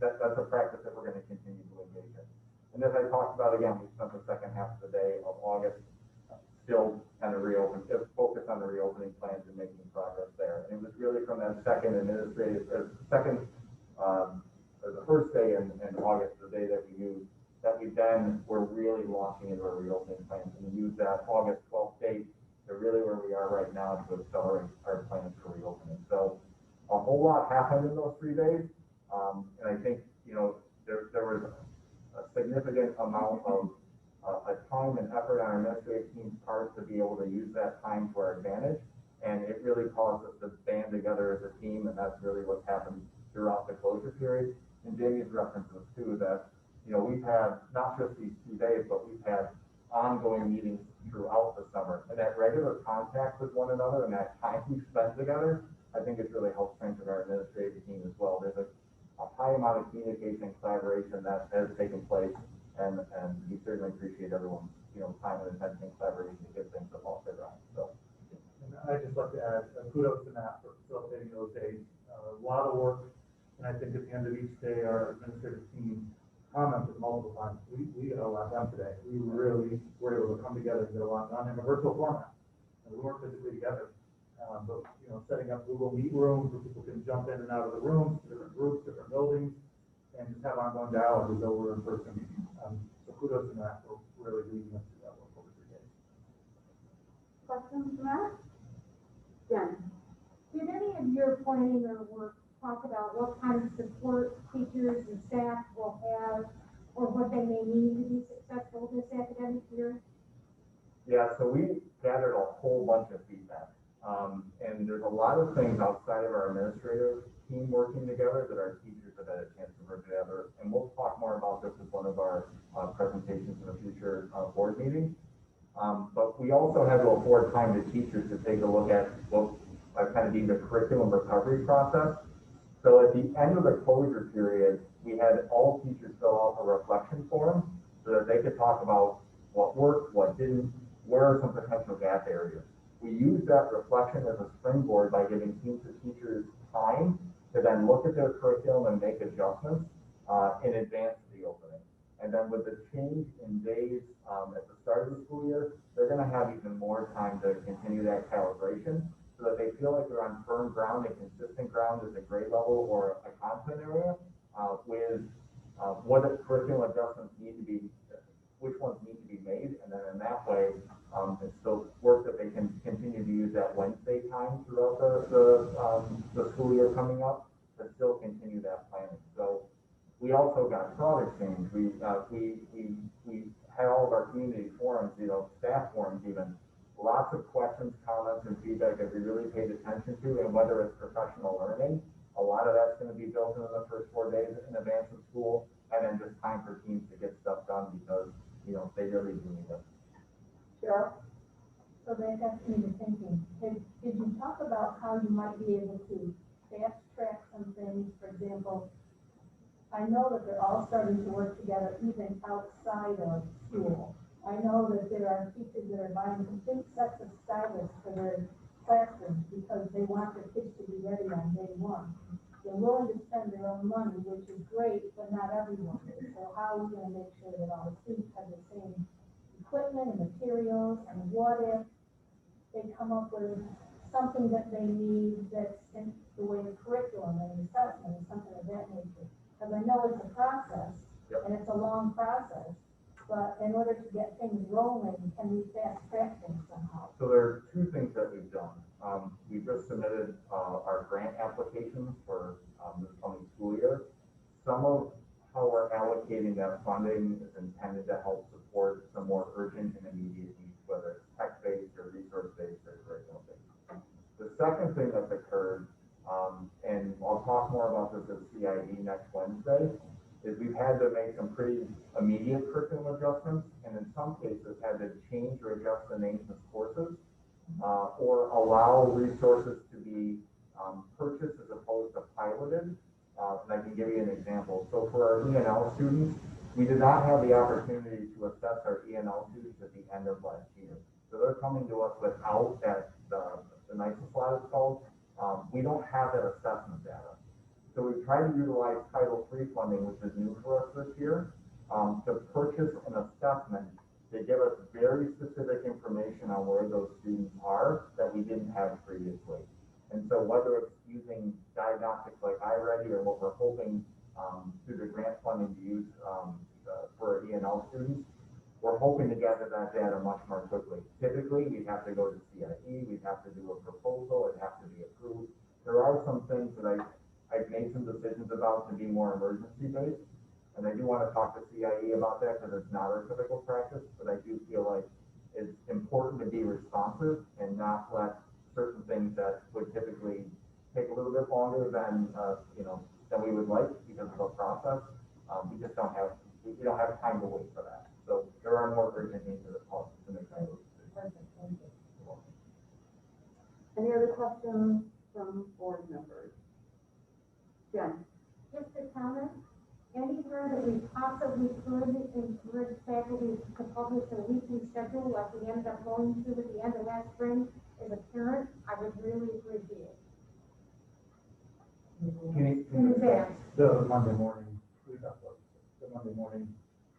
that's a practice that we're going to continue to engage in. And as I talked about, again, we spent the second half of the day of August still kind of focused on the reopening plans and making progress there. And it was really from that the first day in August, the day that we used, that we then were really launching into our reopening plans. And we used that August 12th date to really where we are right now to accelerate our plans for reopening. So a whole lot happened in those 3 days. And I think, you know, there was a significant amount of time and effort on our administrative team's part to be able to use that time to our advantage. And it really caused us to band together as a team, and that's really what's happened throughout the closure period. And Jamie's references too, that, you know, we've had not just these 2 days, but we've had ongoing meetings throughout the summer. And that regular contact with one another and that time we spent together, I think it's really helped strengthen our administrative team as well. There's a high amount of communication and collaboration that has taken place, and we certainly appreciate everyone's, you know, time and attention and collaboration to get things off the ground. So, and I'd just like to add kudos to Matt for facilitating those days. A lot of work, and I think at the end of each day, our administrative team commented multiple times. We got a lot done today. We really were able to come together and get a lot done in a virtual format. And we weren't physically together. But, you know, setting up Google Meet rooms where people can jump in and out of the rooms, different groups, different buildings, and just have ongoing dialogue as though we're in person. So kudos to Matt for really leading us through that work over 3 days. Questions from that? Jen? Did any of your planning or work talk about what kind of support teachers and staff will have or what they may need to be successful this academic year? Yeah, so we gathered a whole bunch of feedback. And there's a lot of things outside of our administrative team working together that our teachers have had a chance to work together. And we'll talk more about this as one of our presentations in a future board meeting. But we also had to afford time to teachers to take a look at what I kind of deemed a curriculum recovery process. So at the end of the closure period, we had all teachers fill out a reflection form so that they could talk about what worked, what didn't, where are some potential gap areas. We use that reflection as a springboard by giving teams and teachers time to then look at their curriculum and make adjustments in advance of the opening. And then with the change in days at the start of the school year, they're going to have even more time to continue that calibration so that they feel like they're on firm ground and consistent ground at the grade level or a content area with what curriculum adjustments need to be, which ones need to be made, and then in that way, it's still work that they can continue to use that Wednesday time throughout the school year coming up to still continue that planning. So we also got thought exchange. We had all of our community forums, staff forums even, lots of questions, comments, and feedback that we really paid attention to, and whether it's professional learning, a lot of that's going to be built into the first 4 days in advance of school, and then just time for teams to get stuff done because, they really do need it. Cheryl? So that got me to thinking, did you talk about how you might be able to fast track some things? For example, I know that they're all starting to work together even outside of school. I know that there are teachers that are buying complete sets of stylists for their classrooms because they want their kids to be ready on day one. They're willing to spend their own money, which is great, but not everyone is. So how are we going to make sure that all the students have the same equipment and materials? And what if they come up with something that they need that's in the way of curriculum and assessment and something of that nature? Because I know it's a process, and it's a long process, but in order to get things rolling, can we fast track things somehow? So there are 2 things that we've done. We just submitted our grant applications for this coming school year. Some of how we're allocating that funding is intended to help support some more urgent and immediate needs, whether it's tech-based or resource-based or curriculum-based. The second thing that's occurred, and I'll talk more about this at CIE next Wednesday, is we've had to make some pretty immediate curriculum adjustments, and in some cases had to change or adjust the names of courses, or allow resources to be purchased as opposed to piloted. And I can give you an example. So for our E&L students, we did not have the opportunity to assess our E&L students at the end of last year. So they're coming to us without that, the NICE slot is called. We don't have that assessment data. So we try to utilize Title III funding, which is new for us this year, to purchase an assessment to give us very specific information on where those students are that we didn't have previously. And so whether it's using diagnostics like iReady or what we're hoping through the grant funding to use for our E&L students, we're hoping to gather that data much more quickly. Typically, we'd have to go to CIE, we'd have to do a proposal, it'd have to be approved. There are some things that I've made some decisions about to be more emergency-based, and I do want to talk to CIE about that because it's not our typical practice, but I do feel like it's important to be responsive and not let certain things that would typically take a little bit longer than than we would like because of the process. We just don't have time to wait for that. So there are more urgent needs of the call to make that decision. Any other questions from board members? Jen? Just a comment, anywhere that we possibly could encourage faculty to publish a weekly schedule like we ended up going to at the end of last spring, as a parent, I would really appreciate it. In advance. The Monday morning,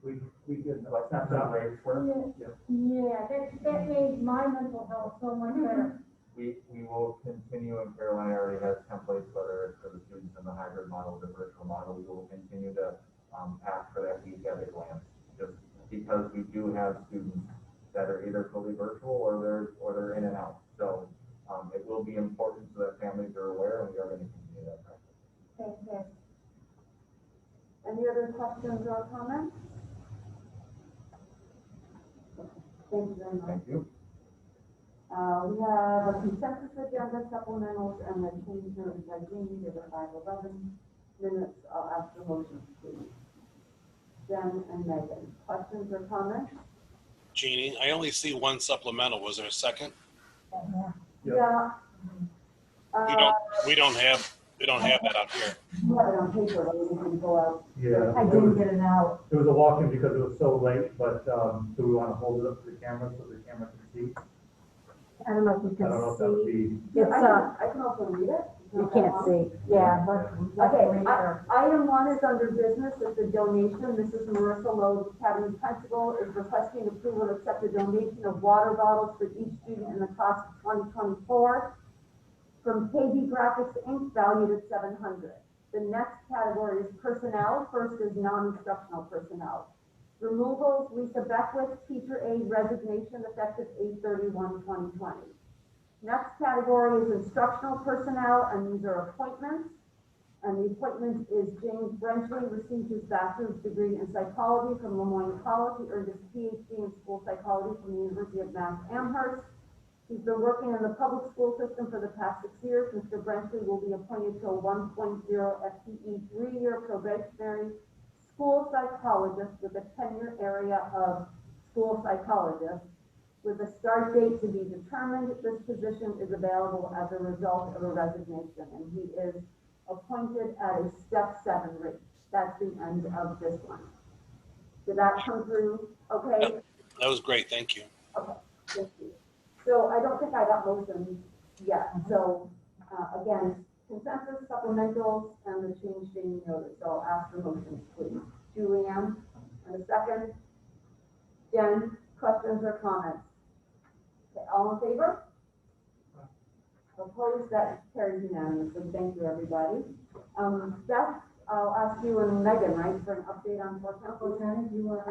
we did, like, that's not right, Yeah, that made my mental health so much better. We will continue, and Caroline already has templates, whether it's for the students in the hybrid model, the virtual model. We will continue to ask for that week at a glance, just because we do have students that are either fully virtual or they're in and out. So it will be important so that families are aware, and we are going to continue that practice. Okay. Any other questions or comments? Thank you very much. Thank you. We have a consensus agenda, supplementals, and the change noted by Jeannie to the 5/11 minutes. I'll ask the motion, please. Jen and Megan, questions or comments? Jeannie, I only see one supplemental. Was there a second? Yeah. We don't have that up here. You have it on paper, but we can go out. Yeah. I didn't get it out. It was a walk-in because it was so late, but do we want to hold it up to the camera so the camera can see? I don't know if you I don't know if that would can be, see. It's, I can also read it. you can't see. Yeah. Okay, item 1 is under business, it's a donation. Mrs. Marissa Lowe, Academy Principal, is requesting approval to accept a donation of water bottles for each student in the class of 2024 from KB Graphics Inc., valued at $700. The next category is personnel. First is non-instructional personnel. Removals, Lisa Beckwith, teacher aide resignation effective 8/31/2020. Next category is instructional personnel, and these are appointments. And the appointment is James Brenchley, received his bachelor's degree in psychology from Lemoyne College. He earned his PhD in school psychology from the University of Mass Amherst. He's been working in the public school system for the past 6 years. Mr. Brenchley will be appointed to a 1.0 FTE 3-year probationary school psychologist with a tenure area of school psychologist. With a start date to be determined, this position is available as a result of a resignation, and he is appointed at a step 7 rate. That's the end of this one. Did that come through okay? That was great. Thank you. Okay, thank you. So I don't think I got motions yet. So again, consensus, supplementals, and the change being noted. So I'll ask for motions, please. Julianne, and a second. Jen, questions or comments? Okay, all in favor? Opposed? That carries unanimously. Thank you, everybody. Beth, I'll ask you and Megan, right, for an update on Fort Council. Okay, you want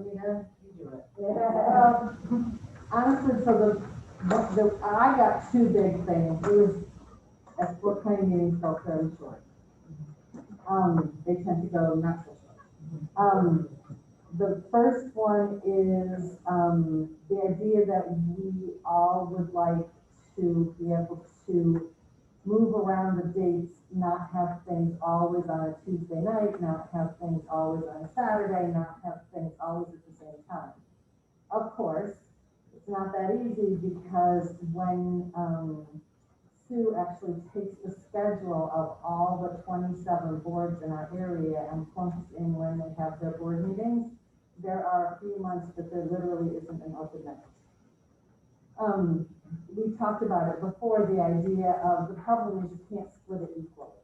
me to? You do it. Yeah. Honestly, so I got 2 big things. It was, as Fort County meetings fell fairly short. They tend to go not so short. The first one is, the idea that we all would like to be able to move around the dates, not have things always on a Tuesday night, not have things always on a Saturday, not have things always at the same time. Of course, it's not that easy because when Sue actually takes the schedule of all the 27 boards in our area and plunks in when they have their board meetings, there are a few months that there literally isn't an open night. We talked about it before, the idea of the problem is you can't split it equally.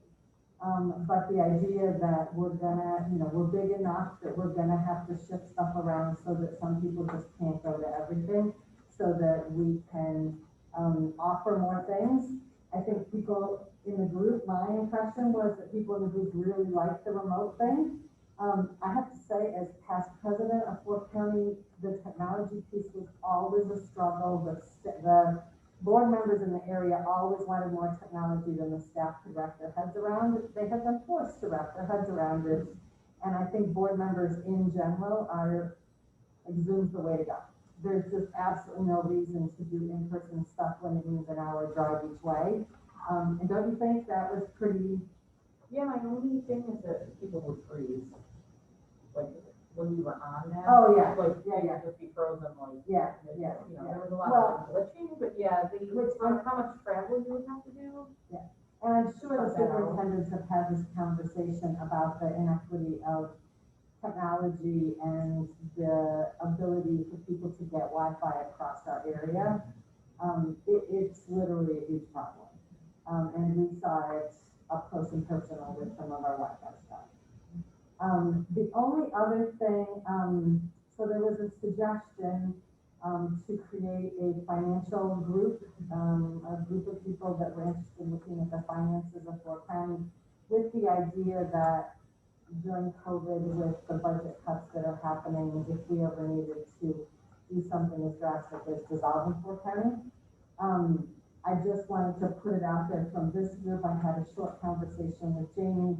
But the idea that we're gonna, we're big enough that we're gonna have to shift stuff around so that some people just can't go to everything, so that we can offer more things. I think people in the group, my impression was that people in the group really liked the remote thing. I have to say, as past president of Fort County, the technology piece was always a struggle. The board members in the area always wanted more technology than the staff could wrap their heads around. They have been forced to wrap their heads around it. And I think board members in general are, like, Zoom's the way to go. There's just absolutely no reason to do in-person stuff when it means an hour drive each way. And don't you think that was pretty? Yeah, my only thing is that people would freeze. Like, when we were on that. Oh, yeah. Like, Yeah. just be frozen, like. Yeah. There was a lot Well, of glitching, but yeah, how much travel you would have to do. And I'm sure the superintendents have had this conversation about the inequity of technology and the ability for people to get Wi-Fi across our area. It's literally a huge problem. And we saw it up close and personal with some of our Wi-Fi stuff. The only other thing, so there was a suggestion to create a financial group, a group of people that were interested in looking at the finances of Fort County, with the idea that during COVID, with the budget cuts that are happening, if we ever needed to do something as drastic as dissolving Fort County. I just wanted to put it out there from this group. I had a short conversation with Jamie.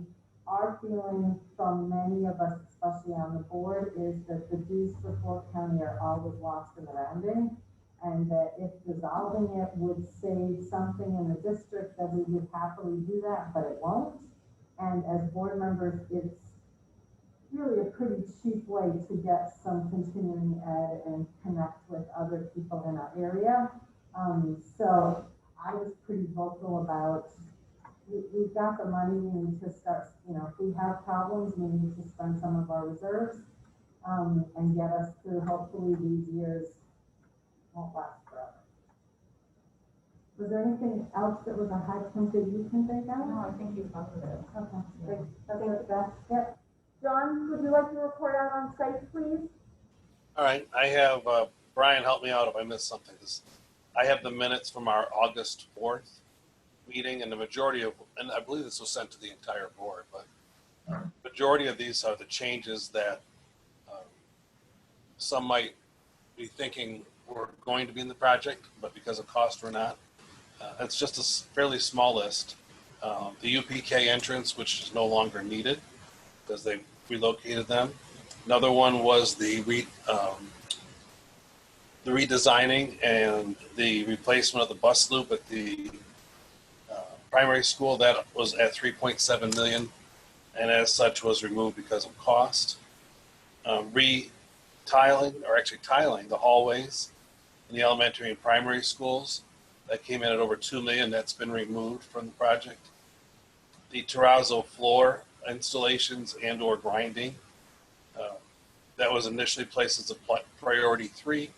Our feeling from many of us, especially on the board, is that the dues for Fort County are always lost in the rounding, and that if dissolving it would save something in the district, that we would happily do that, but it won't. And as board members, it's really a pretty cheap way to get some continuing ed and connect with other people in our area. So I was pretty vocal about, we've got the money, we need to start, if we have problems, we need to spend some of our reserves and get us through. Hopefully these years won't last forever. Was there anything else that was a high point that you can think of? No, I think you covered it. Okay, great. That's Thank it, Beth. Yep. John, would you like to report out on site, please? All right, I have, Brian, help me out if I missed something. 'Cause I have the minutes from our August 4th meeting, and the majority of, and I believe this was sent to the entire board, but majority of these are the changes that some might be thinking were going to be in the project, but because of cost we're not. It's just a fairly small list. The UPK entrance, which is no longer needed because they relocated them. Another one was the redesigning and the replacement of the bus loop at the primary school. That was at 3.7 million, and as such was removed because of cost. Tiling the hallways in the elementary and primary schools. That came in at over 2 million. That's been removed from the project. The terrazzo floor installations and or grinding. That was initially placed as a priority 3.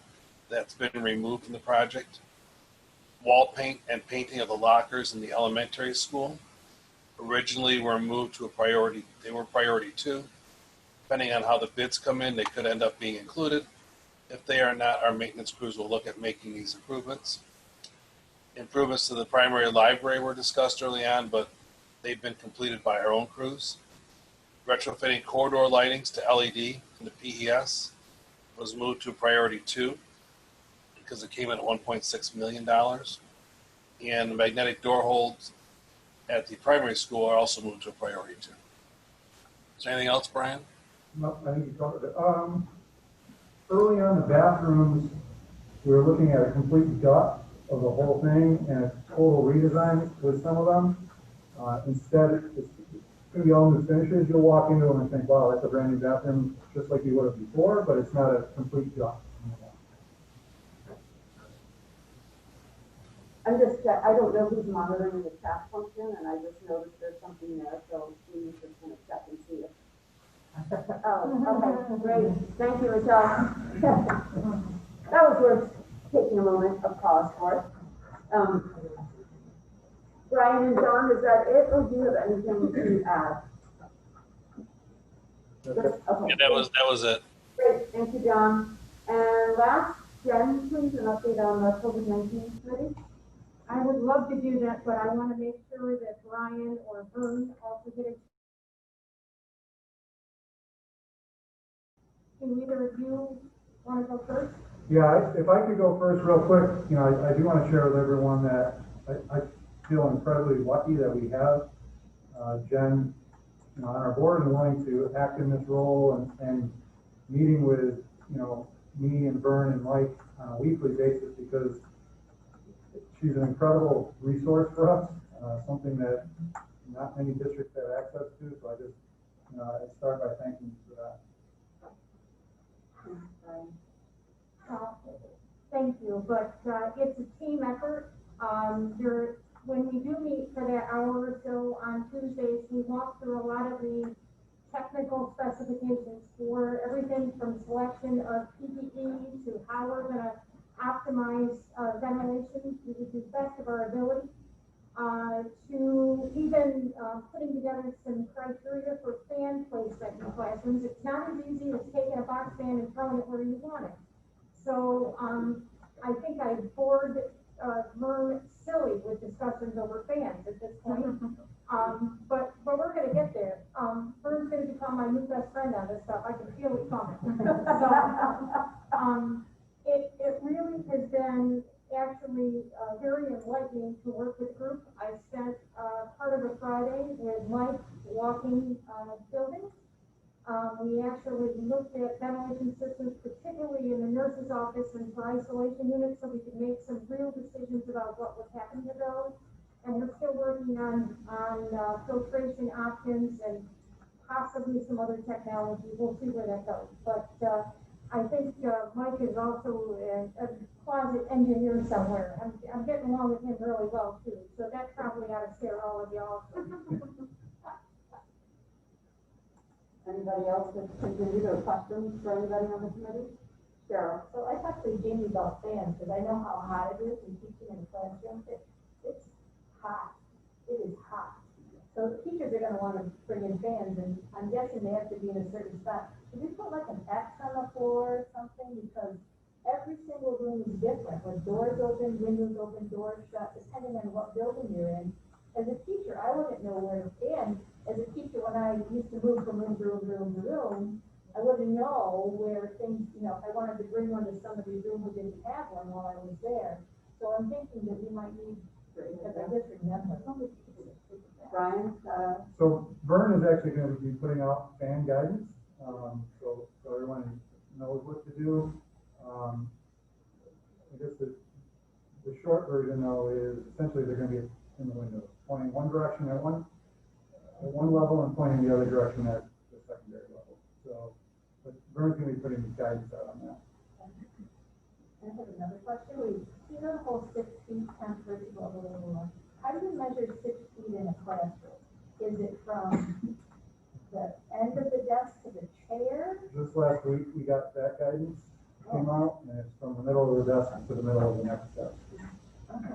That's been removed from the project. Wall paint and painting of the lockers in the elementary school originally were moved to a priority. They were priority 2. Depending on how the bids come in, they could end up being included. If they are not, our maintenance crews will look at making these improvements. Improvements to the primary library were discussed early on, but they've been completed by our own crews. Retrofitting corridor lightings to LED in the PES was moved to priority 2 because it came in at $1.6 million. And magnetic door holds at the primary school are also moved to a priority 2. Is there anything else, Brian? No, I think you covered it. Early on, the bathrooms, we were looking at a complete gut of the whole thing and a total redesign with some of them. Instead, it's going to be all new finishes. You'll walk into them and think, wow, that's a brand new bathroom, just like you would have before, but it's not a complete gut. I'm just, I don't know who's monitoring the chat function, and I just noticed there's something there, so we need to kind of check and see if. Oh, okay, great. Thank you, Michelle. That was worth taking a moment of pause for. Brian and John, is that it, or do you have anything to add? Okay. Yeah, that was it. Great, thank you, John. And last, Jen, please, an update on the COVID-19 committee. I would love to do that, but I want to make sure that Brian or Vern also get it. Can either of you want to go first? Yeah, if I could go first real quick, I do want to share with everyone that I feel incredibly lucky that we have Jen on our board and willing to act in this role and meeting with, me and Vern and Mike on a weekly basis, because she's an incredible resource for us, something that not many districts have access to. So I just, I start by thanking you for that. Thank you, but it's a team effort. When we do meet for that hour or so on Tuesdays, we walk through a lot of the technical specifications for everything from selection of PPE to how we're going to optimize ventilation to the best of our ability, to even putting together some criteria for fan placement in classrooms. It's not as easy as taking a box fan and throwing it where you want it. So I think I bored Vern silly with discussions over fans at this point. But we're going to get there. Vern's going to become my new best friend on this stuff. I can feel it coming. So, it really has been actually very enlightening to work with the group. I spent part of a Friday with Mike walking buildings. We actually looked at ventilation systems, particularly in the nurse's office and for isolation units, so we could make some real decisions about what was happening to those. And we're still working on filtration options and possibly some other technology. We'll see where that goes. But I think Mike is also a closet engineer somewhere. I'm getting along with him really well too. So that probably ought to scare all of y'all. Anybody else that contributed or questions for anybody on the committee? Cheryl. So I talked to Jamie about fans, because I know how hot it is in teaching in the classroom. It's hot. It is hot. So the teachers are gonna wanna bring in fans, and I'm guessing they have to be in a certain spot. Should we put like an X on the floor or something? Because every single room is different, with doors open, windows open, doors shut, depending on what building you're in. As a teacher, I wouldn't know where to stand. As a teacher, when I used to move from room to room to room to room, I wouldn't know where things, you know, if I wanted to bring one to somebody's room who didn't have one while I was there. So I'm thinking that we might need, because I just remember. Brian, So Vern is actually gonna be putting out fan guidance, so everyone knows what to do. I guess the short version though is essentially they're gonna be in the windows, pointing one direction at one level and pointing the other direction at the secondary level. So, but Vern's gonna be putting guidance out on that. I have another question. You know the whole 6 feet, 10 versus level. How do you measure 6 feet in a classroom? Is it from the end of the desk to the chair? Just last week, we got that guidance, came out, and it's from the middle of the desk to the middle of the next desk. Okay.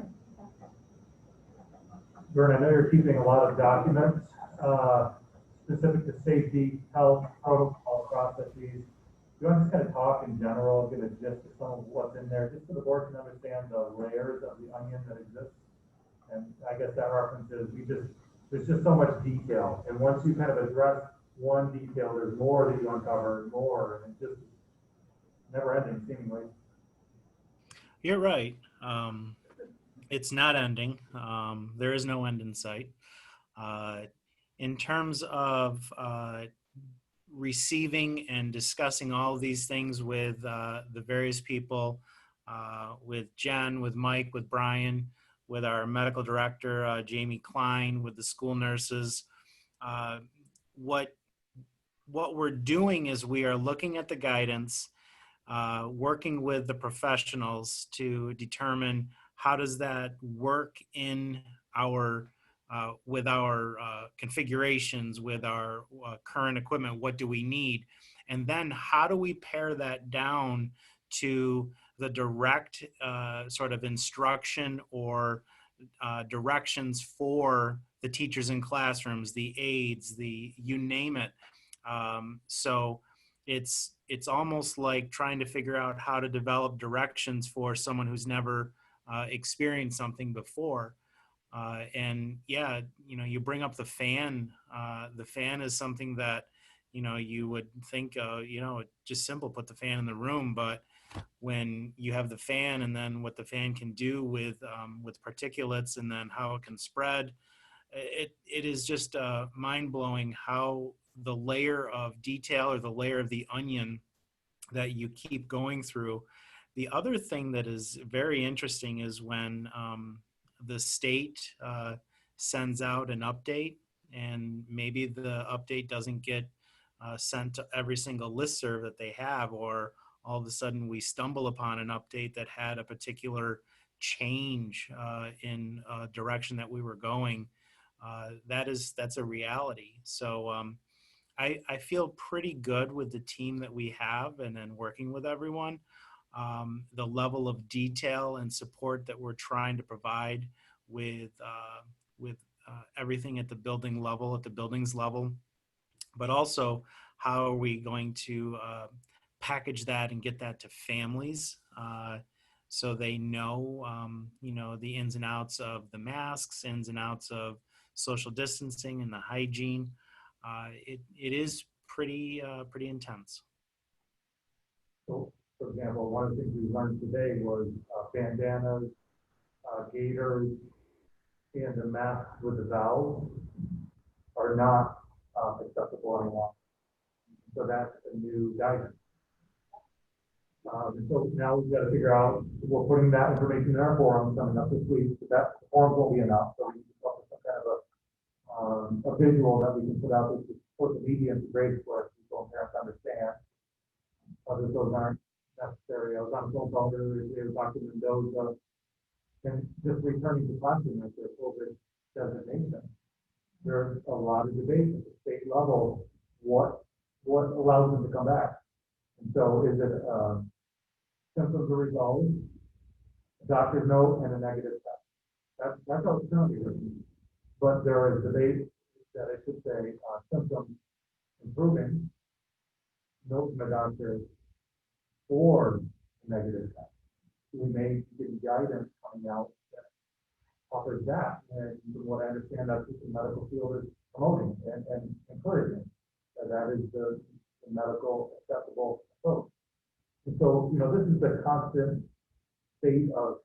Vern, I know you're keeping a lot of documents, specific to safety, health, protocol processes. You want to just kind of talk in general, give a gist of some of what's in there, just so the board can understand the layers of the onion that exists. And I guess that reference is there's just so much detail. And once you kind of address one detail, there's more that you uncover and more, and it just never ending seemingly. You're right. It's not ending. There is no end in sight. In terms of receiving and discussing all of these things with the various people, with Jen, with Mike, with Brian, with our medical director, Jamie Klein, with the school nurses, what we're doing is we are looking at the guidance, working with the professionals to determine how does that work in our with our configurations, with our current equipment, what do we need? And then how do we pare that down to the direct sort of instruction or directions for the teachers in classrooms, the aides, the you name it. So it's almost like trying to figure out how to develop directions for someone who's never experienced something before. And yeah, you know, you bring up the fan. The fan is something that, you know, you would think, you know, just simple, put the fan in the room. But when you have the fan and then what the fan can do with particulates and then how it can spread, it is just mind blowing how the layer of detail or the layer of the onion that you keep going through. The other thing that is very interesting is when the state sends out an update, and maybe the update doesn't get sent to every single listserv that they have, or all of a sudden we stumble upon an update that had a particular change in a direction that we were going. That's a reality. So I feel pretty good with the team that we have and then working with everyone. The level of detail and support that we're trying to provide with everything at the building level, at the buildings level, but also how are we going to package that and get that to families so they know, you know, the ins and outs of the masks, ins and outs of social distancing and the hygiene. It is pretty intense. So, for example, one of the things we learned today was bandanas, gaiters, and the masks with the valves are not acceptable anymore. So that's a new guidance. So now we've got to figure out, we're putting that information in our forums coming up this week, but that the forums won't be enough. So we need to come up with some kind of a visual that we can put out there to put the media into grades for people and parents to understand. Other those aren't necessary. I was on the phone call earlier today with Dr. Mendoza, and just returning to classroom as their COVID designation. There's a lot of debate at the state level, what allows them to come back. And so is it symptoms are resolved, a doctor's note, and a negative test. That's how it's currently written. But there is debate that it should say symptoms improving, note from the doctor, or negative test. We may get guidance coming out that offers that, and from what I understand, that's what the medical field is promoting and encouraging. That is the medical acceptable approach. And so, this is the constant state of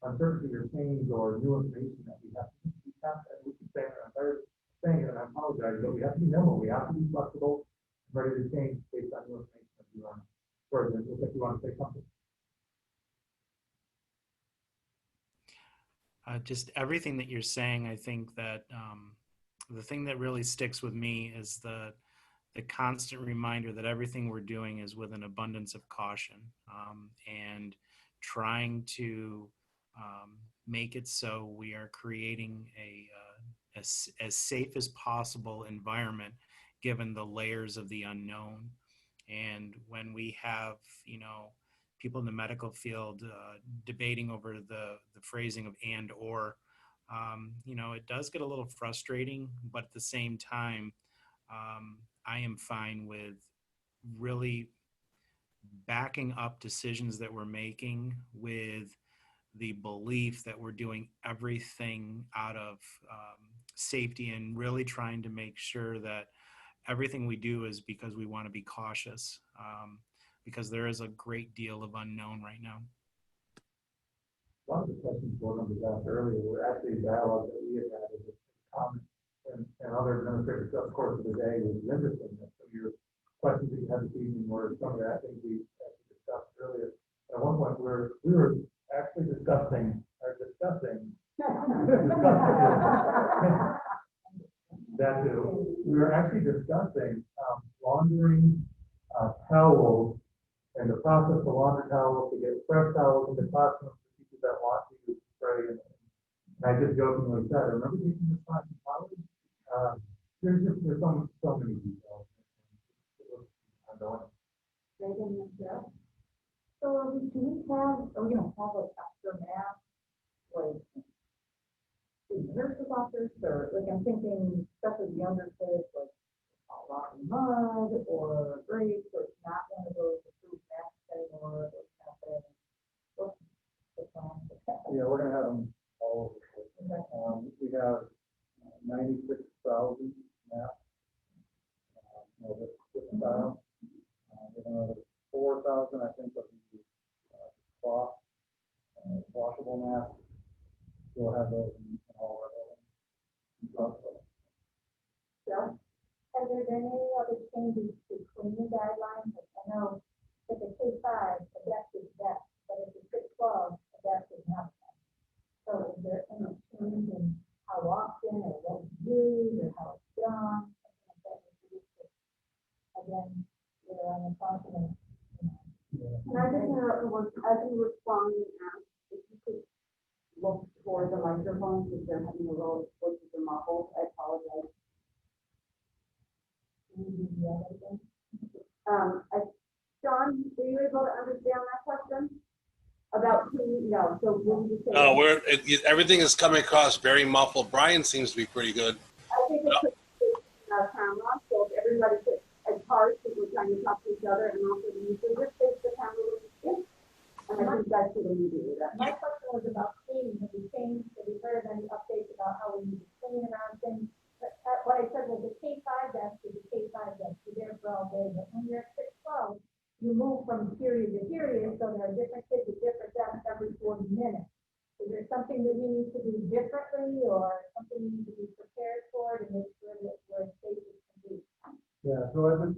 uncertainty or change or new information that we have to and we keep saying it, I'm tired of saying it, and I apologize, but we have to be nimble, we have to be flexible, ready to change based on new information that we learn. For example, if you want to say something. Just everything that you're saying, I think that the thing that really sticks with me is the constant reminder that everything we're doing is with an abundance of caution, and trying to make it so we are creating as safe as possible environment given the layers of the unknown. And when we have, people in the medical field debating over the phrasing of and or, it does get a little frustrating, but at the same time, I am fine with really backing up decisions that we're making with the belief that we're doing everything out of safety and really trying to make sure that everything we do is because we want to be cautious, because there is a great deal of unknown right now. A lot of the questions board members asked earlier were actually dialogue that we had with the comments and other administrators throughout the course of the day, which is interesting. That some of your questions that you had this evening were some of that things we actually discussed earlier. At one point, we were actually discussing that too. We were actually discussing laundering towels and the process to launder towels to get fresh towels into classrooms for teachers that want to use spray. And I just jokingly said, I remember teaching this class in college. There's so many details. So are we going to have like extra math, like in the nurse's office, or like I'm thinking, especially the younger kids, like all rock and mud or grapes, or it's not one of those approved masks anymore, what's happening? What's the plan? Yeah, we're gonna have them all over the place. We have 96,000 maps, this style. We're gonna have 4,000, I think, of the cloth, washable masks. We'll have those in all our buildings. Yeah. Have there been any other changes to cleaning guidelines? I know if it's K-5, a desk is desk, but if it's K-12, a desk is not. So is there any change in how often or what you use or how it's done? Again, you're on the continent. Can I just interrupt for one, as you respond and ask, if you could look toward the microphones, if they're having a little voices or muffled, I apologize. John, were you able to understand that question? About cleaning, no, so will you just say? Everything is coming across very muffled. Brian seems to be pretty good. I think it's camera, so if everybody could, as hard as we're trying to talk to each other and also the user, just face the camera a little bit. And I think that's what we need to do that. My question was about cleaning. Have we changed, have we heard any updates about how we need to clean around things? But what I said was the K-5 desk is a K-5 desk, you're there for all day, but when you're at 6-12, you move from period to period, so there are different kids with different desks every 40 minutes. Is there something that we need to do differently or something we need to be prepared for to make sure that we're as safe as can be? Yeah, so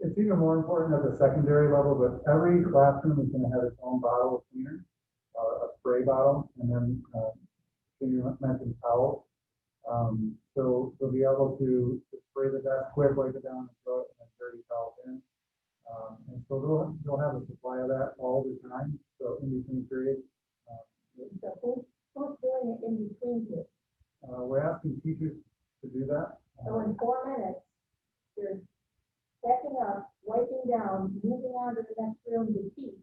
it's even more important at the secondary level, but every classroom is going to have its own bottle of cleaner, a spray bottle, and then you mentioned towels. So they'll be able to spray the desk quick, wipe it down, and throw it, and then dirty towels in. And so they'll have a supply of that all the time. So in between periods. So who's doing it in between here? We're asking teachers to do that. So in 4 minutes, you're backing up, wiping down, moving on to the next room to teach.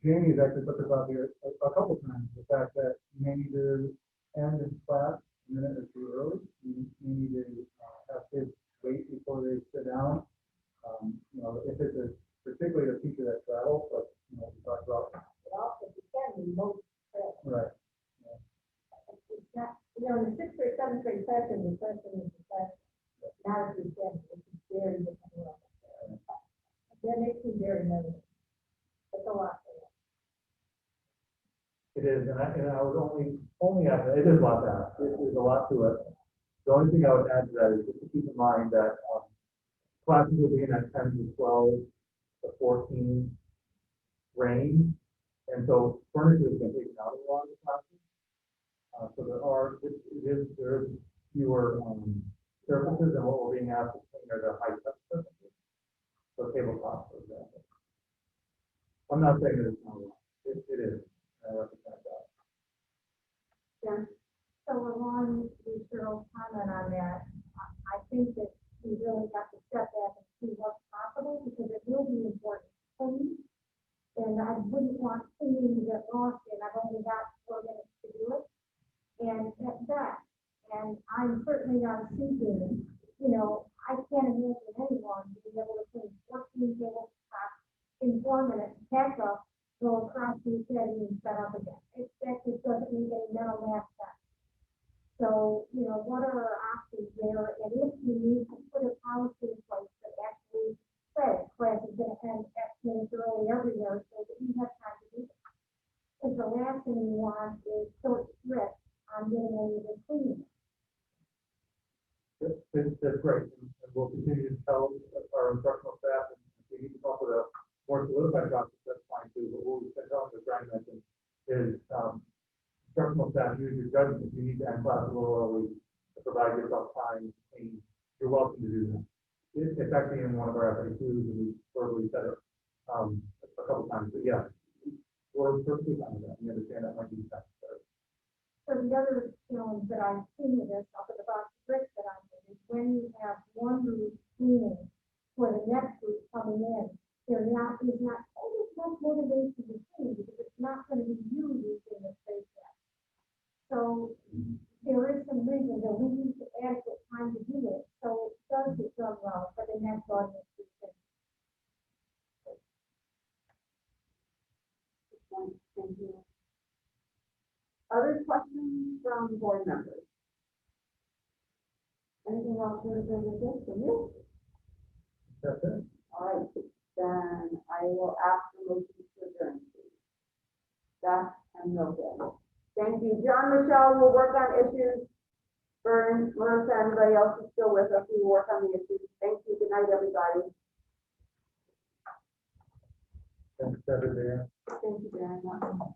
Jamie's actually put this out here a couple times, the fact that you may need to end in class a minute or two early. You need to have kids wait before they sit down. You know, if it's particularly a teacher that travels, but, you know, we talked about. But also, you can remote travel. Right. It's not, you know, in the sixth or seventh grade classroom, the person is the class, not if you can, which is very different world. That makes me very nervous. It's a lot for them. It is, and I would only add, that it is a lot to ask, there's a lot to it. The only thing I would add to that is just to keep in mind that, classes will begin at 10 to 12 to 14 range, and so furniture has been taken out of a lot of the classes. So there is fewer, surfaces, and what we're being asked to clean are the high touch surfaces. So tablecloths, for example. I'm not saying that it's not wrong, it is, I recognize that. Yeah. So along with Cheryl's comment on that, I think that we really have to step back and see what's possible, because it will be important for me. And I wouldn't want singing to get lost, and I've only got 4 minutes to do it. And at that, and I'm certainly not a seeker, you know, I can't imagine anyone being able to clean 14 tabletops in 4 minutes, pack up, go across the academy and set up again. That just doesn't make any mental math sense. So, you know, what are our options there? And if we need to put a policy in place that actually says class is going to end X minutes early everywhere so that we have time to do it. Because the last thing we want is short strict on getting any of the cleaning. That's great, and we'll continue to tell our instructional staff, and if we need to come up with a more solidified process, that's fine too, but what we've been telling, as Brian mentioned, is, instructional staff, use your judgment. If you need to end class a little early to provide yourself time, and you're welcome to do that. It's actually in one of our FAQs, and we verbally said it, a couple times, but yeah, we're perfectly fine with that, we understand that might be necessary. So the other challenge that I've seen with this, up at the box of bricks that I'm in, is when you have one group cleaning for the next group coming in, there's not always much motivation to clean, because it's not going to be you using the space yet. So there is some reason that we need to adequate time to do it, so it does get done well for the next audience to see. Thank you. Other questions from board members? Anything else to bring with this from you? That's it. All right, then I will ask the motion to adjourn, please. Beth and Milton. Thank you. John, Michelle will work on issues. Vern, Marissa, everybody else is still with us. We will work on the issues. Thank you. Good night, everybody. Thanks, everybody. Thank you very much.